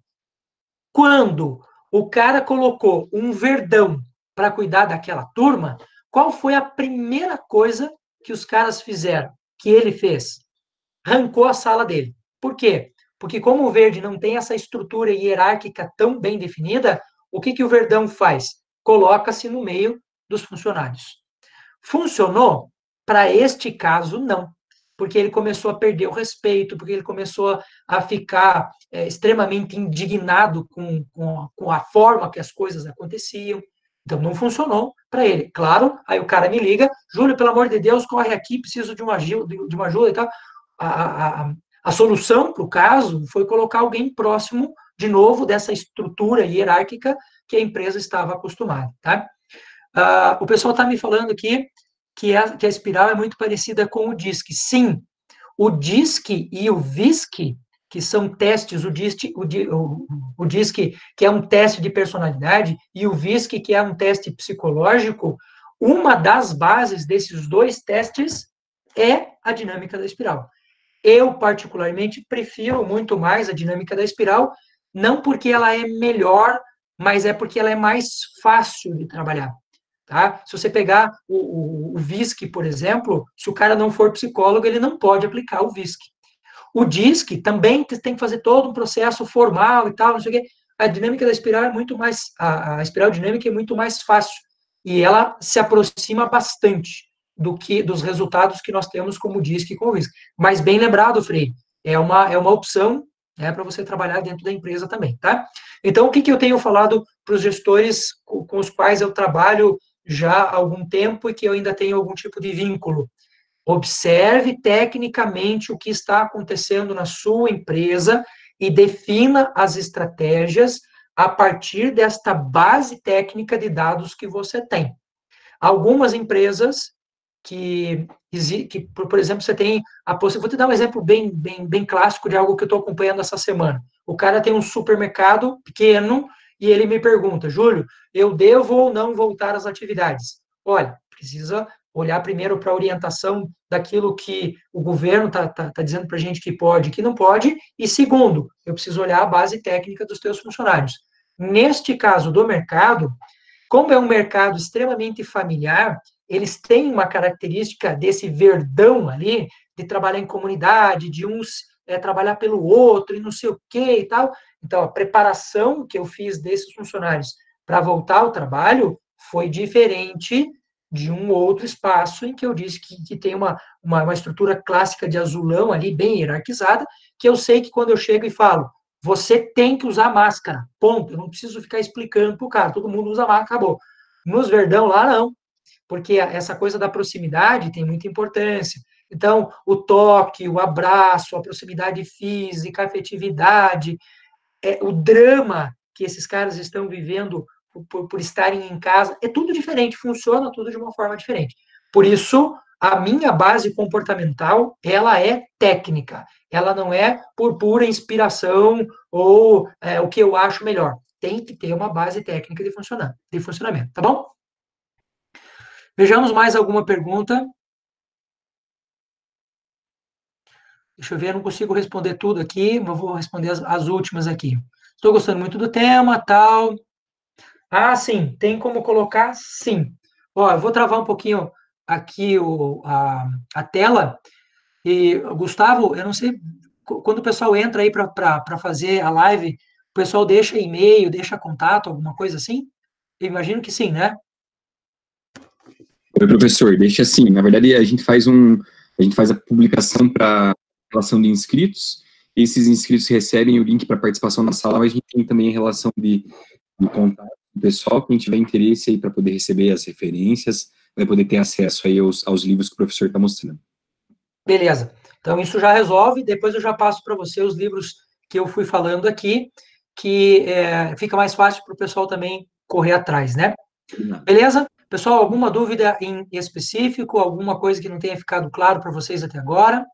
Quando o cara colocou um verdão para cuidar daquela turma, qual foi a primeira coisa que os caras fizeram, que ele fez? Arrancou a sala dele. Por quê? Porque como o verde não tem essa estrutura hierárquica tão bem definida, o que o verdão faz? Coloca-se no meio dos funcionários. Funcionou? Para este caso, não. Porque ele começou a perder o respeito, porque ele começou a ficar extremamente indignado com a forma que as coisas aconteciam. Então, não funcionou para ele. Claro, aí o cara me liga, Júlio, pelo amor de Deus, corre aqui, preciso de uma ajuda e tal. A solução para o caso foi colocar alguém próximo, de novo, dessa estrutura hierárquica que a empresa estava acostumada. Tá? O pessoal está me falando aqui que a espiral é muito parecida com o DISC. Sim, o DISC e o VISC, que são testes, o DISC, que é um teste de personalidade, e o VISC, que é um teste psicológico, uma das bases desses dois testes é a dinâmica da espiral. Eu, particularmente, prefiro muito mais a dinâmica da espiral, não porque ela é melhor, mas é porque ela é mais fácil de trabalhar. Tá? Se você pegar o VISC, por exemplo, se o cara não for psicólogo, ele não pode aplicar o VISC. O DISC também tem que fazer todo um processo formal e tal, não sei o quê. A dinâmica da espiral é muito mais, a espiral dinâmica é muito mais fácil e ela se aproxima bastante dos resultados que nós temos como DISC e com o VISC. Mas bem lembrado, Frei, é uma opção, né, para você trabalhar dentro da empresa também, tá? Então, o que eu tenho falado para os gestores com os quais eu trabalho já há algum tempo e que eu ainda tenho algum tipo de vínculo? Observe tecnicamente o que está acontecendo na sua empresa e defina as estratégias a partir desta base técnica de dados que você tem. Algumas empresas que por exemplo, você tem a possibilidade. Vou te dar um exemplo bem clássico de algo que eu estou acompanhando essa semana. O cara tem um supermercado pequeno e ele me pergunta, Júlio, eu devo ou não voltar às atividades? Olha, precisa olhar primeiro para a orientação daquilo que o governo tá dizendo para a gente que pode e que não pode, e segundo, eu preciso olhar a base técnica dos teus funcionários. Neste caso do mercado, como é um mercado extremamente familiar, eles têm uma característica desse verdão ali, de trabalhar em comunidade, de uns trabalhar pelo outro e não sei o quê e tal. Então, a preparação que eu fiz desses funcionários para voltar ao trabalho foi diferente de um outro espaço em que eu disse que tem uma estrutura clássica de azulão ali, bem hierarquizada, que eu sei que quando eu chego e falo, você tem que usar máscara, ponto. Eu não preciso ficar explicando para o cara, todo mundo usa máscara, acabou. Nos Verdão, lá não, porque essa coisa da proximidade tem muita importância. Então, o toque, o abraço, a proximidade física, a afetividade, o drama que esses caras estão vivendo por estarem em casa, é tudo diferente, funciona tudo de uma forma diferente. Por isso, a minha base comportamental, ela é técnica, ela não é por pura inspiração ou o que eu acho melhor. Tem que ter uma base técnica de funcionamento, tá bom? Vejamos mais alguma pergunta. Deixa eu ver, eu não consigo responder tudo aqui, mas vou responder as últimas aqui. Estou gostando muito do tema, tal. Ah, sim, tem como colocar? Sim. Ó, eu vou travar um pouquinho aqui a tela. E, Gustavo, eu não sei, quando o pessoal entra aí para fazer a live, o pessoal deixa e-mail, deixa contato, alguma coisa assim? Eu imagino que sim, né? Oi, professor, deixa assim, na verdade a gente faz a publicação para relação de inscritos, esses inscritos recebem o link para participação na sala, mas a gente tem também a relação de contato com o pessoal, quem tiver interesse aí para poder receber as referências, vai poder ter acesso aí aos livros que o professor está mostrando. Beleza. Então, isso já resolve. Depois eu já passo para você os livros que eu fui falando aqui, que fica mais fácil para o pessoal também correr atrás, né? Beleza? Pessoal, alguma dúvida em específico? Alguma coisa que não tenha ficado claro para vocês até agora?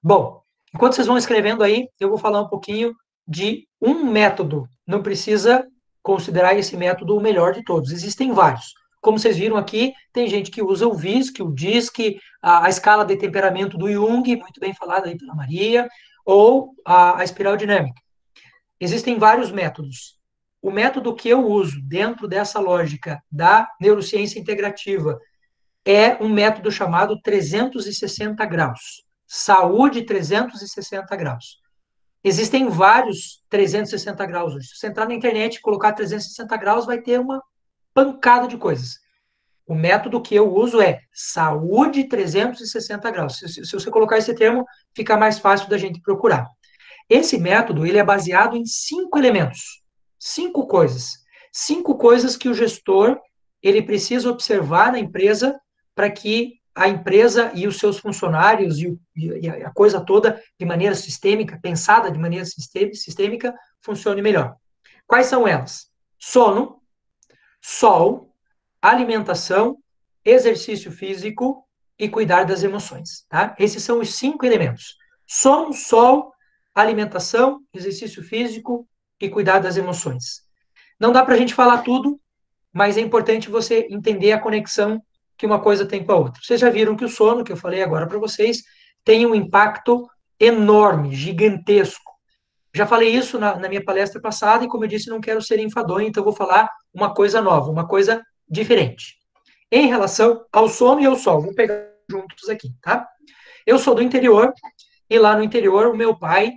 Bom, enquanto vocês vão escrevendo aí, eu vou falar um pouquinho de um método. Não precisa considerar esse método o melhor de todos. Existem vários. Como vocês viram aqui, tem gente que usa o VISC, o DISC, a escala de temperamento do Jung, muito bem falada aí pela Maria, ou a espiral dinâmica. Existem vários métodos. O método que eu uso dentro dessa lógica da neurociência integrativa é um método chamado 360 graus. Saúde 360 graus. Existem vários 360 graus hoje. Se você entrar na internet e colocar 360 graus, vai ter uma pancada de coisas. O método que eu uso é saúde 360 graus. Se você colocar esse termo, fica mais fácil da gente procurar. Esse método ele é baseado em 5 elementos, 5 coisas. 5 coisas que o gestor ele precisa observar na empresa para que a empresa e os seus funcionários e a coisa toda de maneira sistêmica, pensada de maneira sistêmica, funcione melhor. Quais são elas? Sono, sol, alimentação, exercício físico e cuidar das emoções. Tá? Esses são os 5 elementos. Sono, sol, alimentação, exercício físico e cuidar das emoções. Não dá para a gente falar tudo, mas é importante você entender a conexão que uma coisa tem com a outra. Vocês já viram que o sono, que eu falei agora para vocês, tem um impacto enorme, gigantesco. Já falei isso na minha palestra passada e, como eu disse, não quero ser enfadonho, então vou falar uma coisa nova, uma coisa diferente. Em relação ao sono e ao sol, vou pegar juntos aqui, tá? Eu sou do interior e lá no interior o meu pai,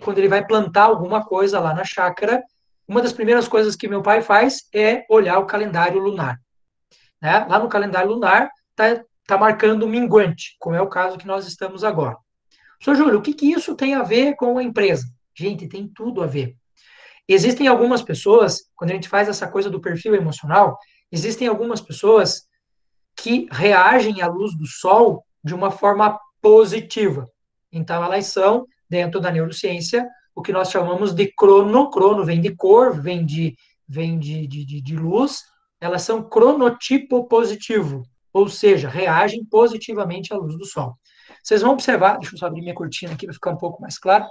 quando ele vai plantar alguma coisa lá na chácara, uma das primeiras coisas que meu pai faz é olhar o calendário lunar. Né? Lá no calendário lunar tá marcando minguante, como é o caso que nós estamos agora. Sr. Júlio, o que isso tem a ver com a empresa? Gente, tem tudo a ver. Existem algumas pessoas, quando a gente faz essa coisa do perfil emocional, existem algumas pessoas que reagem à luz do sol de uma forma positiva. Então, elas são, dentro da neurociência, o que nós chamamos de crono. Crono vem de cor, vem de luz. Elas são cronotipo positivo, ou seja, reagem positivamente à luz do sol. Vocês vão observar, deixa eu só abrir minha cortina aqui para ficar um pouco mais claro.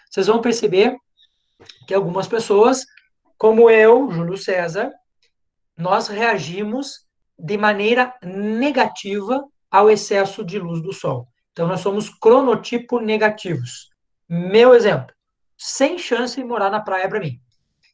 Vocês vão perceber que algumas pessoas, como eu, Júlio César, nós reagimos de maneira negativa ao excesso de luz do sol. Então, nós somos cronotipo negativos. Meu exemplo, sem chance de morar na praia para mim.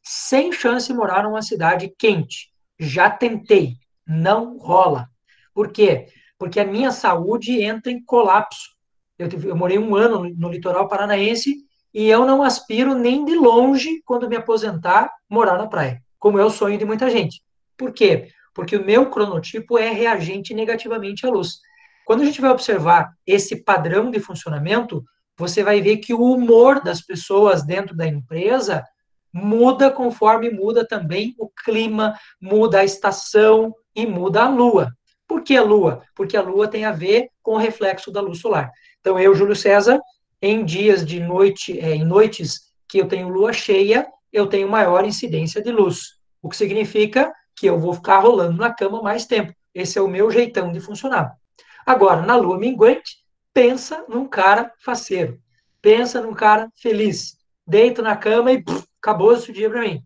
Sem chance de morar numa cidade quente. Já tentei, não rola. Por quê? Porque a minha saúde entra em colapso. Eu morei um ano no litoral paranaense e eu não aspiro nem de longe, quando me aposentar, morar na praia, como é o sonho de muita gente. Por quê? Porque o meu cronotipo é reagente negativamente à luz. Quando a gente vai observar esse padrão de funcionamento, você vai ver que o humor das pessoas dentro da empresa muda conforme muda também o clima, muda a estação e muda a lua. Por que a lua? Porque a lua tem a ver com o reflexo da luz solar. Então, eu, Júlio César, em dias de noite, em noites que eu tenho lua cheia, eu tenho maior incidência de luz. O que significa que eu vou ficar rolando na cama mais tempo. Esse é o meu jeitão de funcionar. Agora, na lua minguante, pensa num cara faceiro. Pensa num cara feliz. Deito na cama e acabou esse dia para mim.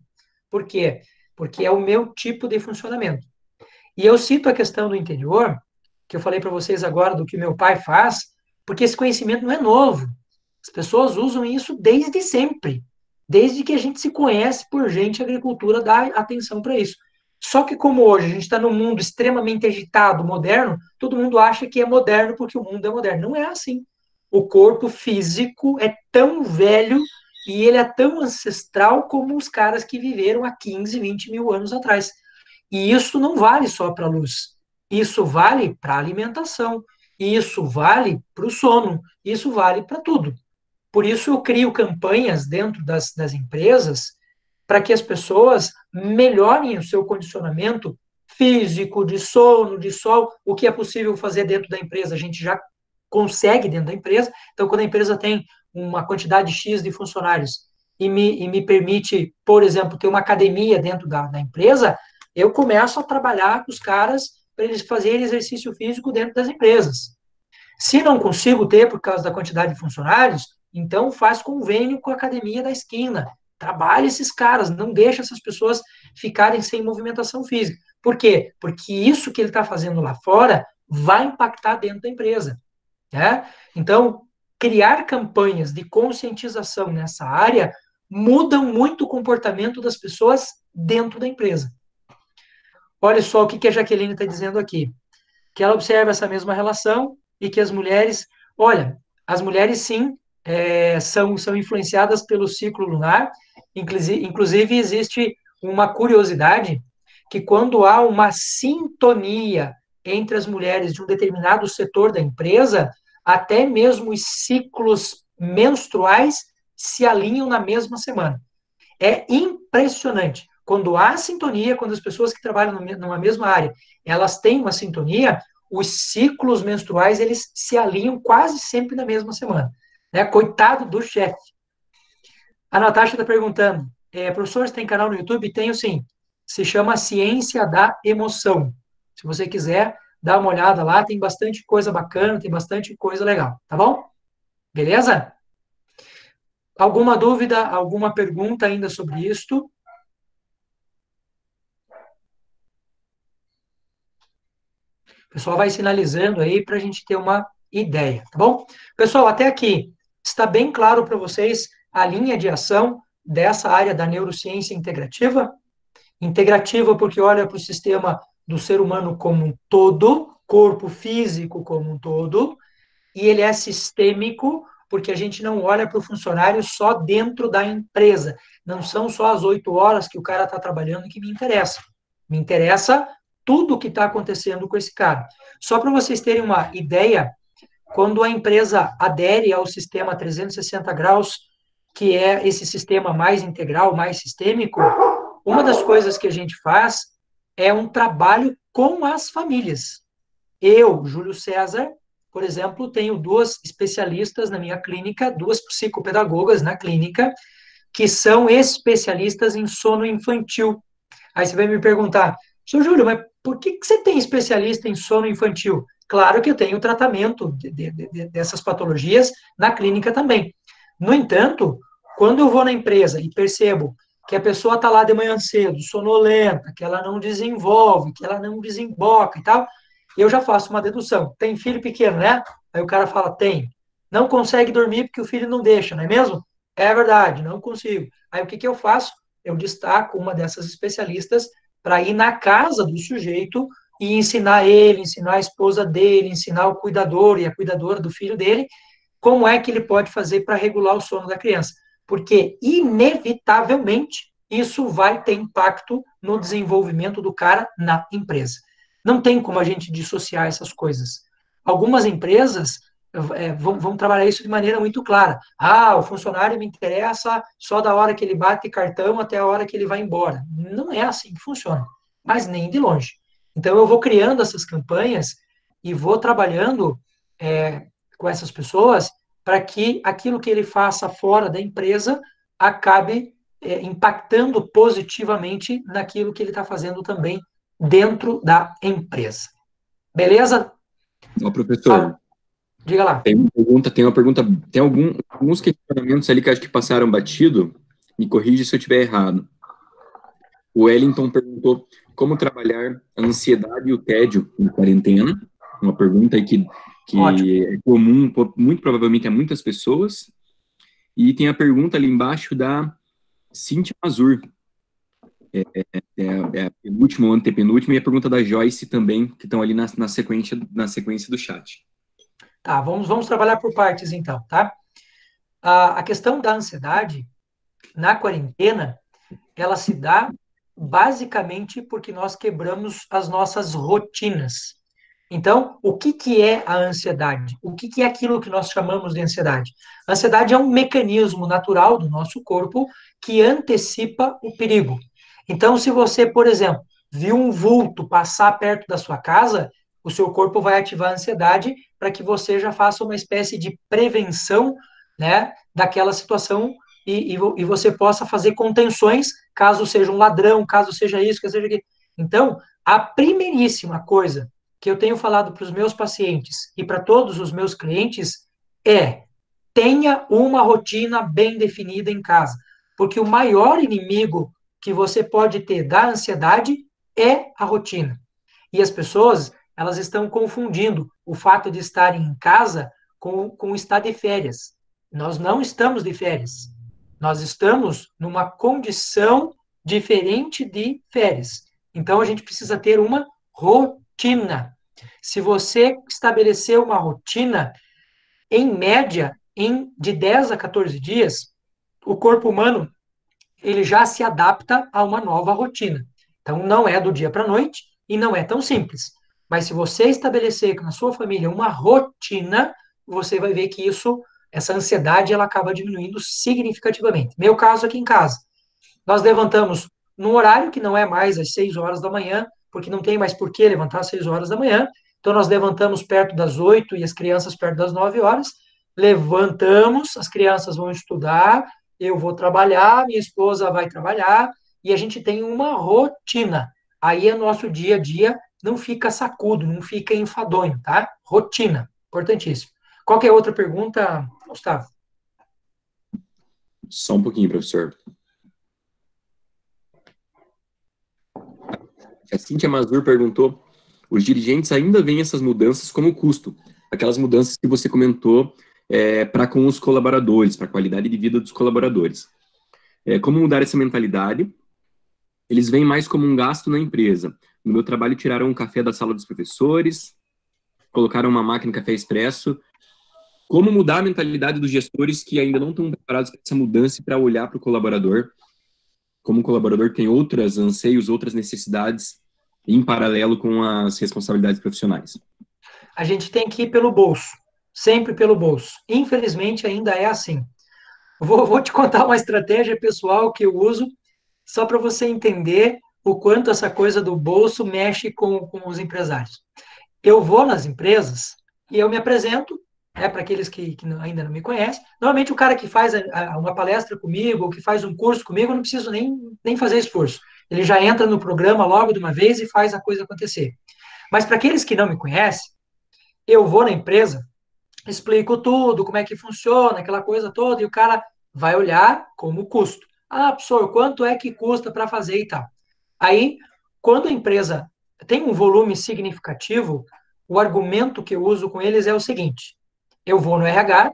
Por quê? Porque é o meu tipo de funcionamento. E eu cito a questão do interior, que eu falei para vocês agora do que meu pai faz, porque esse conhecimento não é novo. As pessoas usam isso desde sempre. Desde que a gente se conhece por gente, a agricultura dá atenção para isso. Só que como hoje a gente está num mundo extremamente agitado, moderno, todo mundo acha que é moderno porque o mundo é moderno. Não é assim. O corpo físico é tão velho e ele é tão ancestral como os caras que viveram há 15, 20 mil anos atrás. E isso não vale só para a luz. Isso vale para a alimentação. Isso vale para o sono. Isso vale para tudo. Por isso eu crio campanhas dentro das empresas para que as pessoas melhorem o seu condicionamento físico, de sono, de sol, o que é possível fazer dentro da empresa, a gente já consegue dentro da empresa. Então, quando a empresa tem uma quantidade X de funcionários e me permite, por exemplo, ter uma academia dentro da empresa, eu começo a trabalhar com os caras para eles fazerem exercício físico dentro das empresas. Se não consigo ter por causa da quantidade de funcionários, então faz convênio com a academia da esquina. Trabalhe esses caras, não deixa essas pessoas ficarem sem movimentação física. Por quê? Porque isso que ele está fazendo lá fora vai impactar dentro da empresa. Né? Então, criar campanhas de conscientização nessa área mudam muito o comportamento das pessoas dentro da empresa. Olha só o que a Jaqueline está dizendo aqui. Que ela observa essa mesma relação e que as mulheres, olha, as mulheres sim são influenciadas pelo ciclo lunar, inclusive existe uma curiosidade que quando há uma sintonia entre as mulheres de um determinado setor da empresa, até mesmo os ciclos menstruais se alinham na mesma semana. É impressionante. Quando há sintonia, quando as pessoas que trabalham numa mesma área, elas têm uma sintonia, os ciclos menstruais, eles se alinham quase sempre na mesma semana. Né? Coitado do chefe. A Natasha está perguntando, professor, você tem canal no YouTube? Tenho sim. Se chama Ciência da Emoção. Se você quiser, dá uma olhada lá, tem bastante coisa bacana, tem bastante coisa legal, tá bom? Beleza? Alguma dúvida, alguma pergunta ainda sobre isto? O pessoal vai sinalizando aí para a gente ter uma ideia, tá bom? Pessoal, até aqui, está bem claro para vocês a linha de ação dessa área da neurociência integrativa? Integrativa porque olha para o sistema do ser humano como um todo, corpo físico como um todo, e ele é sistêmico porque a gente não olha para o funcionário só dentro da empresa. Não são só as 8 horas que o cara está trabalhando que me interessa. Me interessa tudo o que está acontecendo com esse cara. Só para vocês terem uma ideia, quando a empresa adere ao sistema 360 graus, que é esse sistema mais integral, mais sistêmico, uma das coisas que a gente faz é um trabalho com as famílias. Eu, Júlio César, por exemplo, tenho 2 especialistas na minha clínica, 2 psicopedagogas na clínica, que são especialistas em sono infantil. Aí você vai me perguntar, senhor Júlio, mas por que você tem especialista em sono infantil? Claro que eu tenho tratamento dessas patologias na clínica também. No entanto, Quando eu vou na empresa e percebo que a pessoa está lá de manhã cedo, sonolenta, que ela não desenvolve, que ela não desemboca e tal, eu já faço uma dedução. Tem filho pequeno, né? Aí o cara fala, tem. Não consegue dormir porque o filho não deixa, não é mesmo? É verdade, não consigo. Aí o que, que eu faço? Eu destaco uma dessas especialistas para ir na casa do sujeito e ensinar ele, ensinar a esposa dele, ensinar o cuidador e a cuidadora do filho dele, como é que ele pode fazer para regular o sono da criança. Porque, inevitavelmente, isso vai ter impacto no desenvolvimento do cara na empresa. Não tem como a gente dissociar essas coisas. Algumas empresas vão trabalhar isso de maneira muito clara. Ah, o funcionário me interessa só da hora que ele bate cartão até a hora que ele vai embora. Não é assim que funciona, mas nem de longe. Então, eu vou criando essas campanhas e vou trabalhando com essas pessoas para que aquilo que ele faça fora da empresa acabe impactando positivamente naquilo que ele está fazendo também dentro da empresa. Beleza? Ó, professor, Diga lá. tem alguns questionamentos ali que acho que passaram batido. Me corrige se eu estiver errado. O Wellington perguntou como trabalhar a ansiedade e o tédio na quarentena. Uma pergunta aí que é comum, muito provavelmente, a muitas pessoas. E tem a pergunta ali embaixo da Cíntia Mazur. É a penúltima ou antepenúltima, e a pergunta da Joyce também, que estão ali na sequência do chat. Tá, vamos trabalhar por partes então, tá? A questão da ansiedade na quarentena, ela se dá basicamente porque nós quebramos as nossas rotinas. Então, o que, que é a ansiedade? O que, que é aquilo que nós chamamos de ansiedade? A ansiedade é um mecanismo natural do nosso corpo que antecipa o perigo. Então, se você, por exemplo, viu um vulto passar perto da sua casa, o seu corpo vai ativar a ansiedade para que você já faça uma espécie de prevenção, né, daquela situação e você possa fazer contenções caso seja um ladrão, caso seja isso, caso seja aquilo. Então, a primeiríssima coisa que eu tenho falado para os meus pacientes e para todos os meus clientes é: tenha uma rotina bem definida em casa, porque o maior inimigo que você pode ter da ansiedade é a rotina. E as pessoas, elas estão confundindo o fato de estarem em casa com estar de férias. Nós não estamos de férias. Nós estamos numa condição diferente de férias. Então, a gente precisa ter uma rotina. Se você estabelecer uma rotina, em média, de 10 a 14 dias, o corpo humano ele já se adapta a uma nova rotina. Então, não é do dia para a noite e não é tão simples. Mas se você estabelecer na sua família uma rotina, você vai ver que essa ansiedade, ela acaba diminuindo significativamente. Meu caso aqui em casa. Nós levantamos num horário que não é mais às 6 horas da manhã, porque não tem mais por que levantar às 6 horas da manhã. Então, nós levantamos perto das 8 e as crianças perto das 9 horas. Levantamos, as crianças vão estudar, eu vou trabalhar, minha esposa vai trabalhar, e a gente tem uma rotina. Aí o nosso dia a dia não fica sacudo, não fica enfadonho, tá? Rotina, importantíssimo. Qualquer outra pergunta, Gustavo? Só um pouquinho, professor. A Cíntia Mazur perguntou: os dirigentes ainda veem essas mudanças como custo? Aquelas mudanças que você comentou para com os colaboradores, para a qualidade de vida dos colaboradores. Como mudar essa mentalidade? Eles veem mais como um gasto na empresa. No meu trabalho, tiraram um café da sala dos professores, colocaram uma máquina de café expresso. Como mudar a mentalidade dos gestores que ainda não estão preparados para essa mudança e para olhar para o colaborador? Como o colaborador tem outros anseios, outras necessidades em paralelo com as responsabilidades profissionais. A gente tem que ir pelo bolso, sempre pelo bolso. Infelizmente, ainda é assim. Vou te contar uma estratégia pessoal que eu uso, só para você entender o quanto essa coisa do bolso mexe com os empresários. Eu vou nas empresas e eu me apresento, para aqueles que ainda não me conhecem. Normalmente, o cara que faz uma palestra comigo, ou que faz um curso comigo, eu não preciso nem fazer esforço. Ele já entra no programa logo de uma vez e faz a coisa acontecer. Mas para aqueles que não me conhecem, eu vou na empresa, explico tudo, como é que funciona, aquela coisa toda, e o cara vai olhar como custo. Ah, professor, quanto é que custa para fazer e tal? Aí, quando a empresa tem um volume significativo, o argumento que eu uso com eles é o seguinte: eu vou no RH,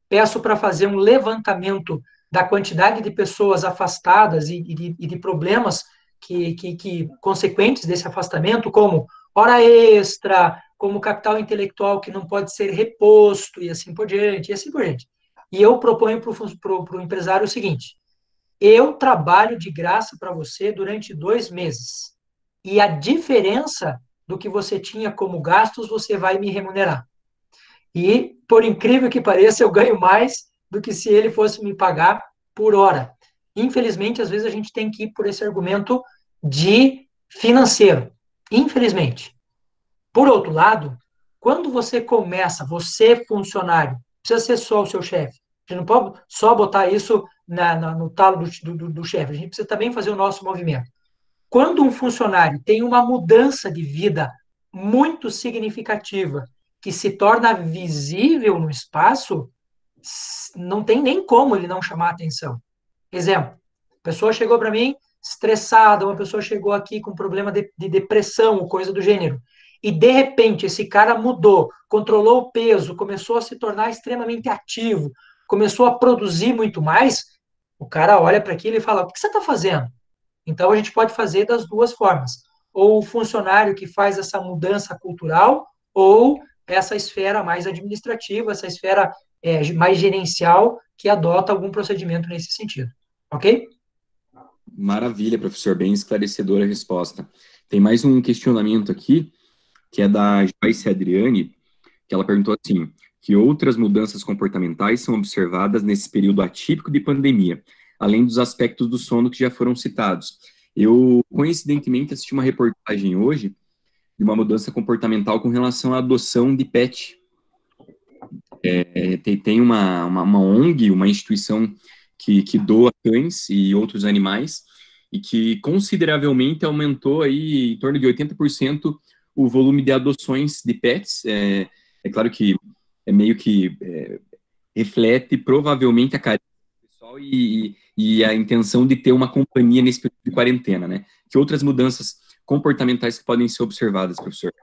peço para fazer um levantamento da quantidade de pessoas afastadas e de problemas que consequentes desse afastamento, como hora extra, como capital intelectual que não pode ser reposto, e assim por diante, e assim por diante. E eu proponho para o empresário o seguinte: eu trabalho de graça para você durante 2 meses. E a diferença do que você tinha como gastos, você vai me remunerar. E, por incrível que pareça, eu ganho mais do que se ele fosse me pagar por hora. Infelizmente, às vezes a gente tem que ir por esse argumento de financeiro. Infelizmente. Por outro lado, quando você começa, você funcionário, precisa ser só o seu chefe. A gente não pode só botar isso no talo do chefe. A gente precisa também fazer o nosso movimento. Quando um funcionário tem uma mudança de vida muito significativa, que se torna visível no espaço, não tem nem como ele não chamar atenção. Exemplo, a pessoa chegou para mim estressada, uma pessoa chegou aqui com problema de depressão ou coisa do gênero, e de repente esse cara mudou, controlou o peso, começou a se tornar extremamente ativo, começou a produzir muito mais, o cara olha para aquilo e fala: o que você está fazendo? Então, a gente pode fazer das duas formas. Ou o funcionário que faz essa mudança cultural, ou essa esfera mais administrativa, essa esfera mais gerencial, que adota algum procedimento nesse sentido. Ok? Maravilha, professor, bem esclarecedora a resposta. Tem mais um questionamento aqui, que é da Joyce Adriane, que ela perguntou assim, que outras mudanças comportamentais são observadas nesse período atípico de pandemia, além dos aspectos do sono que já foram citados. Eu, coincidentemente, assisti uma reportagem hoje de uma mudança comportamental com relação à adoção de pet. Tem uma ONG, uma instituição que doa cães e outros animais, e que consideravelmente aumentou aí em torno de 80% o volume de adoções de pets. É claro que é meio que reflete provavelmente a carência do pessoal e a intenção de ter uma companhia nesse período de quarentena, né? Que outras mudanças comportamentais que podem ser observadas, professor?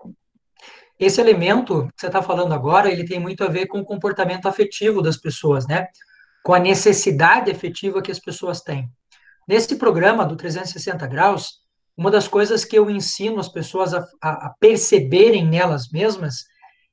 Esse elemento que você está falando agora, ele tem muito a ver com o comportamento afetivo das pessoas, né? Com a necessidade afetiva que as pessoas têm. Nesse programa do 360 graus, uma das coisas que eu ensino as pessoas a perceberem nelas mesmas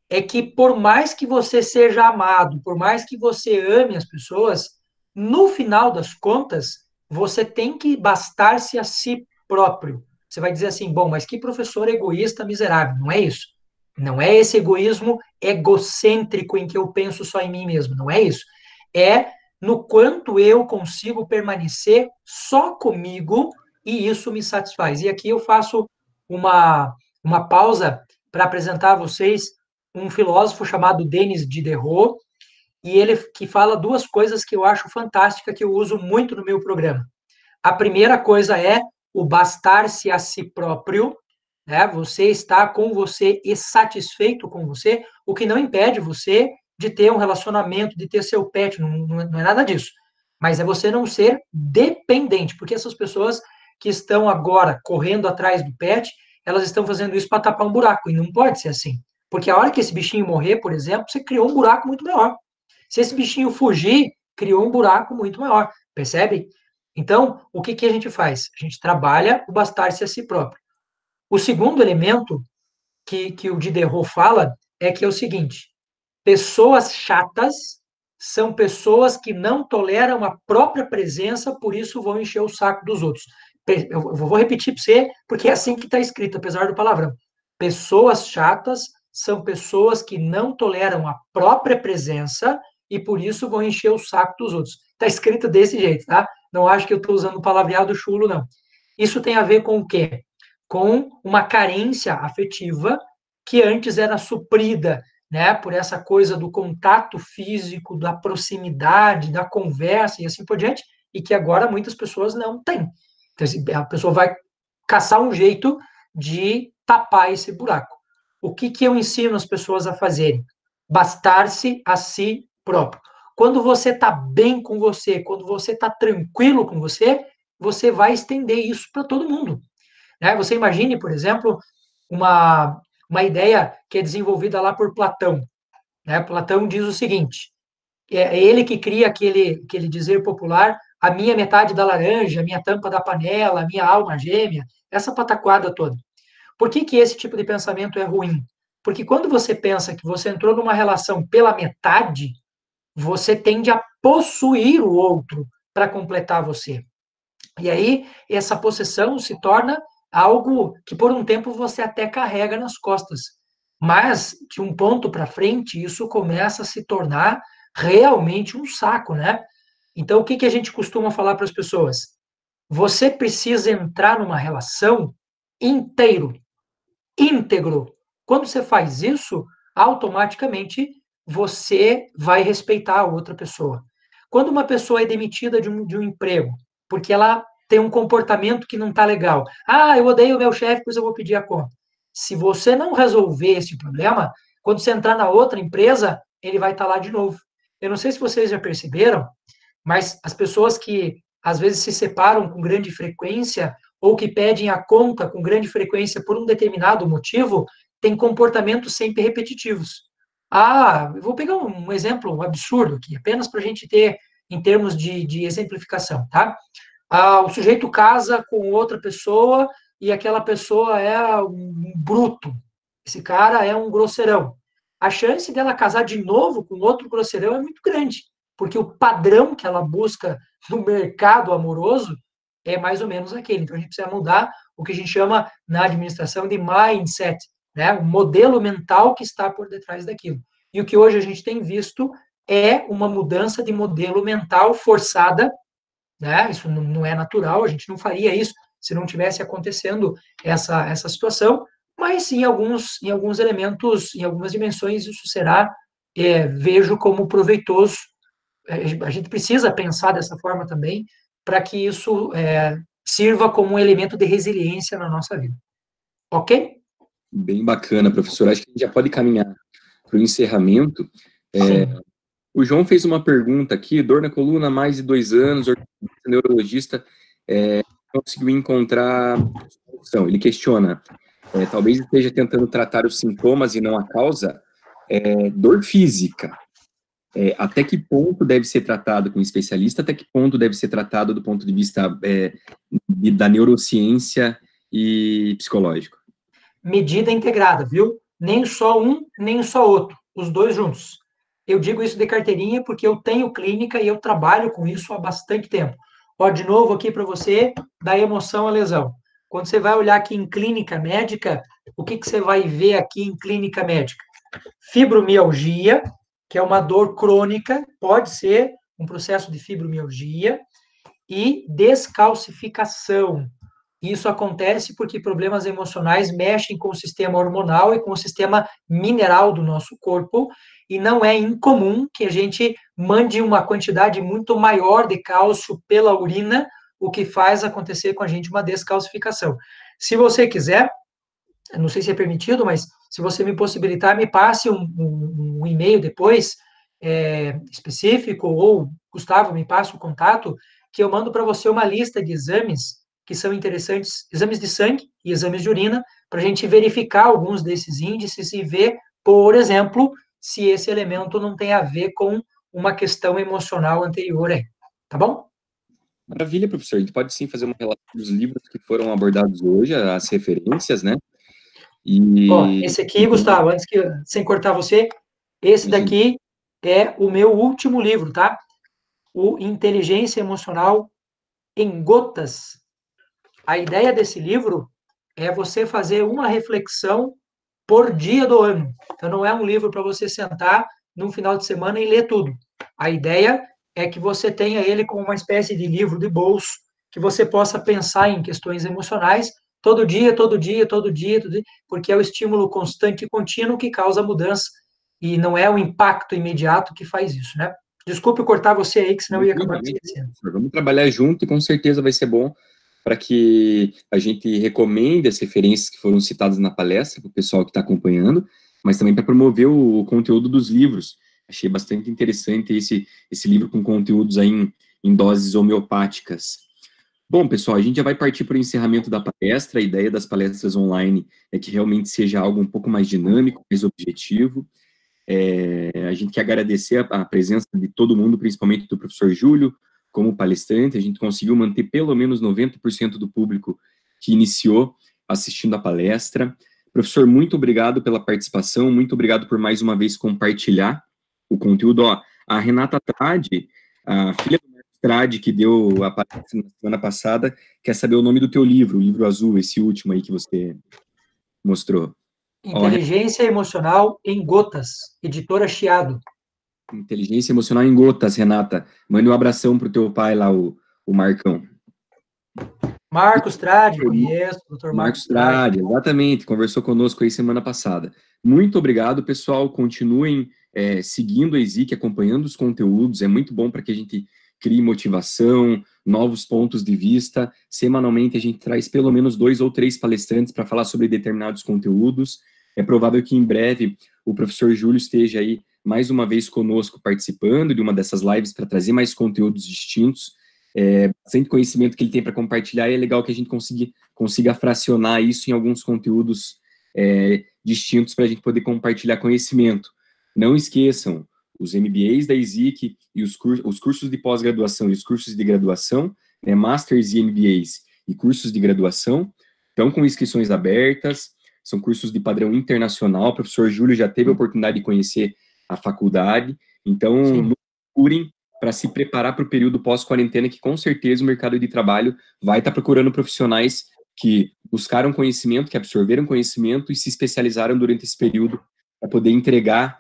é que por mais que você seja amado, por mais que você ame as pessoas, no final das contas, você tem que bastar-se a si próprio. Você vai dizer assim, bom, mas que professor egoísta miserável. Não é isso. Não é esse egoísmo egocêntrico em que eu penso só em mim mesmo. Não é isso. É no quanto eu consigo permanecer só comigo e isso me satisfaz. E aqui eu faço uma pausa para apresentar a vocês um filósofo chamado Denis Diderot, e ele que fala duas coisas que eu acho fantástica, que eu uso muito no meu programa. A primeira coisa é o bastar-se a si próprio, né? Você está com você e satisfeito com você, o que não impede você de ter um relacionamento, de ter seu pet, não é nada disso. Mas é você não ser dependente, porque essas pessoas que estão agora correndo atrás do pet, elas estão fazendo isso para tapar um buraco, e não pode ser assim. Porque a hora que esse bichinho morrer, por exemplo, você criou um buraco muito maior. Se esse bichinho fugir, criou um buraco muito maior, percebe? Então, o que a gente faz? A gente trabalha o bastar-se a si próprio. O segundo elemento que o Diderot fala é que é o seguinte: pessoas chatas são pessoas que não toleram a própria presença, por isso vão encher o saco dos outros. Eu vou repetir para você, porque é assim que está escrito, apesar do palavrão. Pessoas chatas são pessoas que não toleram a própria presença e por isso vão encher o saco dos outros. Está escrito desse jeito, tá? Não acho que eu estou usando o palavreado chulo, não. Isso tem a ver com o quê? Com uma carência afetiva que antes era suprida, né, por essa coisa do contato físico, da proximidade, da conversa e assim por diante, e que agora muitas pessoas não têm. Então, a pessoa vai caçar um jeito de tapar esse buraco. O que eu ensino as pessoas a fazerem? Bastar-se a si próprio. quando você está bem com você, quando você está tranquilo com você, você vai estender isso para todo mundo. Né? Você imagine, por exemplo, uma ideia que é desenvolvida lá por Platão. Né? Platão diz o seguinte, é ele que cria aquele dizer popular, a minha metade da laranja, a minha tampa da panela, a minha alma gêmea, essa pataquada toda. Por que esse tipo de pensamento é ruim? Porque quando você pensa que você entrou numa relação pela metade, você tende a possuir o outro para completar você. E aí, essa possessão se torna algo que, por um tempo, você até carrega nas costas. Mas, de um ponto para frente, isso começa a se tornar realmente um saco, né? Então, o que a gente costuma falar para as pessoas? Você precisa entrar numa relação inteiro, íntegro. Quando você faz isso, automaticamente você vai respeitar a outra pessoa. Quando uma pessoa é demitida de um emprego, porque ela tem um comportamento que não está legal, eu odeio o meu chefe, pois eu vou pedir a conta. Se você não resolver esse problema, quando você entrar na outra empresa, ele vai estar lá de novo. Eu não sei se vocês já perceberam, mas as pessoas que às vezes se separam com grande frequência ou que pedem a conta com grande frequência por um determinado motivo, têm comportamentos sempre repetitivos. Eu vou pegar um exemplo absurdo aqui, apenas para a gente ter em termos de exemplificação, tá? O sujeito casa com outra pessoa e aquela pessoa é um bruto. Esse cara é um grosseirão. A chance dela casar de novo com outro grosseirão é muito grande, porque o padrão que ela busca no mercado amoroso é mais ou menos aquele. Então, a gente precisa mudar o que a gente chama na administração de mindset, né? O modelo mental que está por detrás daquilo. E o que hoje a gente tem visto é uma mudança de modelo mental forçada, né? Isso não é natural, a gente não faria isso se não tivesse acontecendo essa situação, mas em alguns elementos, em algumas dimensões, isso será, vejo como proveitoso. A gente precisa pensar dessa forma também, para que isso sirva como um elemento de resiliência na nossa vida. Ok? Bem bacana, professor. Acho que a gente já pode caminhar para o encerramento. Sim. O João fez uma pergunta aqui, dor na coluna há mais de 2 anos, neurologista conseguiu encontrar solução. Ele questiona, talvez esteja tentando tratar os sintomas e não a causa, dor física. Até que ponto deve ser tratado com um especialista, até que ponto deve ser tratado do ponto de vista da neurociência e psicológico? Medida integrada, viu? Nem só um, nem só outro, os dois juntos. Eu digo isso de carteirinha porque eu tenho clínica e eu trabalho com isso há bastante tempo. Ó, de novo aqui para você, da emoção à lesão. Quando você vai olhar aqui em clínica médica, o que você vai ver aqui em clínica médica? Fibromialgia, que é uma dor crônica, pode ser um processo de fibromialgia, e descalcificação. Isso acontece porque problemas emocionais mexem com o sistema hormonal e com o sistema mineral do nosso corpo, e não é incomum que a gente mande uma quantidade muito maior de cálcio pela urina, o que faz acontecer com a gente uma descalcificação. Se você quiser, não sei se é permitido, mas se você me possibilitar, me passe um e-mail depois, específico, ou Gustavo, me passe o contato, que eu mando para você uma lista de exames que são interessantes, exames de sangue e exames de urina, para a gente verificar alguns desses índices e ver, por exemplo, se esse elemento não tem a ver com uma questão emocional anterior aí. Tá bom? Maravilha, professor. A gente pode sim fazer uma relação dos livros que foram abordados hoje, as referências, né? Ó, E esse aqui, Gustavo, sem cortar você, esse imagina. daqui é o meu último livro, tá? O Inteligência Emocional em Gotas. A ideia desse livro é você fazer uma reflexão por dia do ano. Então, não é um livro para você sentar num final de semana e ler tudo. A ideia é que você tenha ele como uma espécie de livro de bolso, que você possa pensar em questões emocionais todo dia, todo dia, todo dia, todo dia, porque é o estímulo constante e contínuo que causa mudança, e não é o impacto imediato que faz isso, né? Desculpe cortar você aí, que senão eu ia acabar me esquecendo. Vamos trabalhar junto e com certeza vai ser bom para que a gente recomende as referências que foram citadas na palestra para o pessoal que está acompanhando, mas também para promover o conteúdo dos livros. Achei bastante interessante esse livro com conteúdos aí em doses homeopáticas. Bom, pessoal, a gente já vai partir para o encerramento da palestra. A ideia das palestras online é que realmente seja algo um pouco mais dinâmico, mais objetivo. A gente quer agradecer a presença de todo mundo, principalmente do professor Júlio, como palestrante. A gente conseguiu manter pelo menos 90% do público que iniciou assistindo a palestra. Professor, muito obrigado pela participação, muito obrigado por mais uma vez compartilhar o conteúdo. A Renata Tradi, a filha do Marcos Tradi, que deu a palestra na semana passada, quer saber o nome do teu livro, o livro azul, esse último aí que você mostrou. Inteligência Emocional em Gotas, editora Chiado. Inteligência Emocional em Gotas, Renata. Mande um abração pro teu pai lá, o Marcão. Marcos Tradi, conheço, doutor Marcos Tradi, exatamente, conversou conosco aí semana passada. Muito obrigado, pessoal, continuem seguindo a ESIC, acompanhando os conteúdos, é muito bom para que a gente crie motivação, novos pontos de vista. Semanalmente a gente traz pelo menos 2 ou 3 palestrantes para falar sobre determinados conteúdos. É provável que em breve o professor Júlio esteja aí mais uma vez conosco participando de uma dessas lives para trazer mais conteúdos distintos. Bastante conhecimento que ele tem para compartilhar, e é legal que a gente consiga fracionar isso em alguns conteúdos distintos para a gente poder compartilhar conhecimento. Não esqueçam, os MBAs da ESIC e os cursos de pós-graduação e os cursos de graduação, Masters e MBAs e cursos de graduação, estão com inscrições abertas, são cursos de padrão internacional. O professor Júlio já teve a oportunidade de conhecer a faculdade, então não procurem para se preparar para o período pós-quarentena, que com certeza o mercado de trabalho vai estar procurando profissionais que buscaram conhecimento, que absorveram conhecimento e se especializaram durante esse período para poder entregar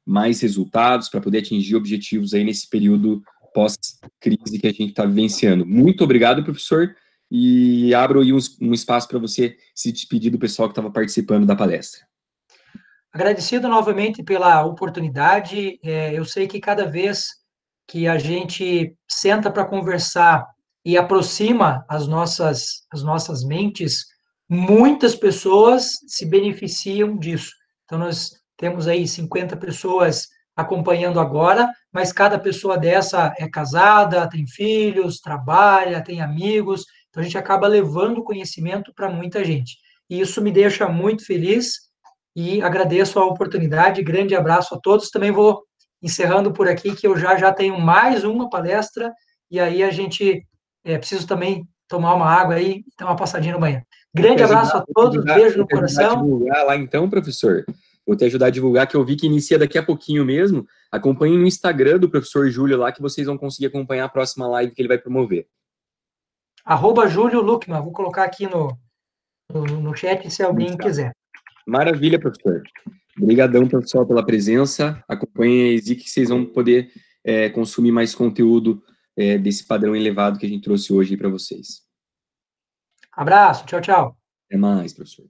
mais resultados, para poder atingir objetivos aí nesse período pós-crise que a gente está vivenciando. Muito obrigado, professor, e abro aí um espaço para você se despedir do pessoal que estava participando da palestra. Agradecido novamente pela oportunidade. Eu sei que cada vez que a gente senta para conversar e aproxima as nossas mentes, muitas pessoas se beneficiam disso. Então, nós temos aí 50 pessoas acompanhando agora, mas cada pessoa dessa é casada, tem filhos, trabalha, tem amigos, então a gente acaba levando conhecimento para muita gente. E isso me deixa muito feliz e agradeço a oportunidade. Grande abraço a todos. Também vou encerrando por aqui, que eu já tenho mais uma palestra, e aí a gente preciso também tomar uma água aí e dar uma passadinha no banheiro. Grande abraço a todos, beijo no coração. Vou te divulgar lá então, professor. Vou te ajudar a divulgar, que eu vi que inicia daqui a pouquinho mesmo. Acompanhem no Instagram do professor Júlio lá, que vocês vão conseguir acompanhar a próxima live que ele vai promover. @Júlio Luckman, vou colocar aqui no chat se alguém quiser. Maravilha, professor. Obrigadão, professor, pela presença. Acompanhem a ESIC, que vocês vão poder consumir mais conteúdo desse padrão elevado que a gente trouxe hoje para vocês. Abraço, tchau, tchau. Até mais, professor.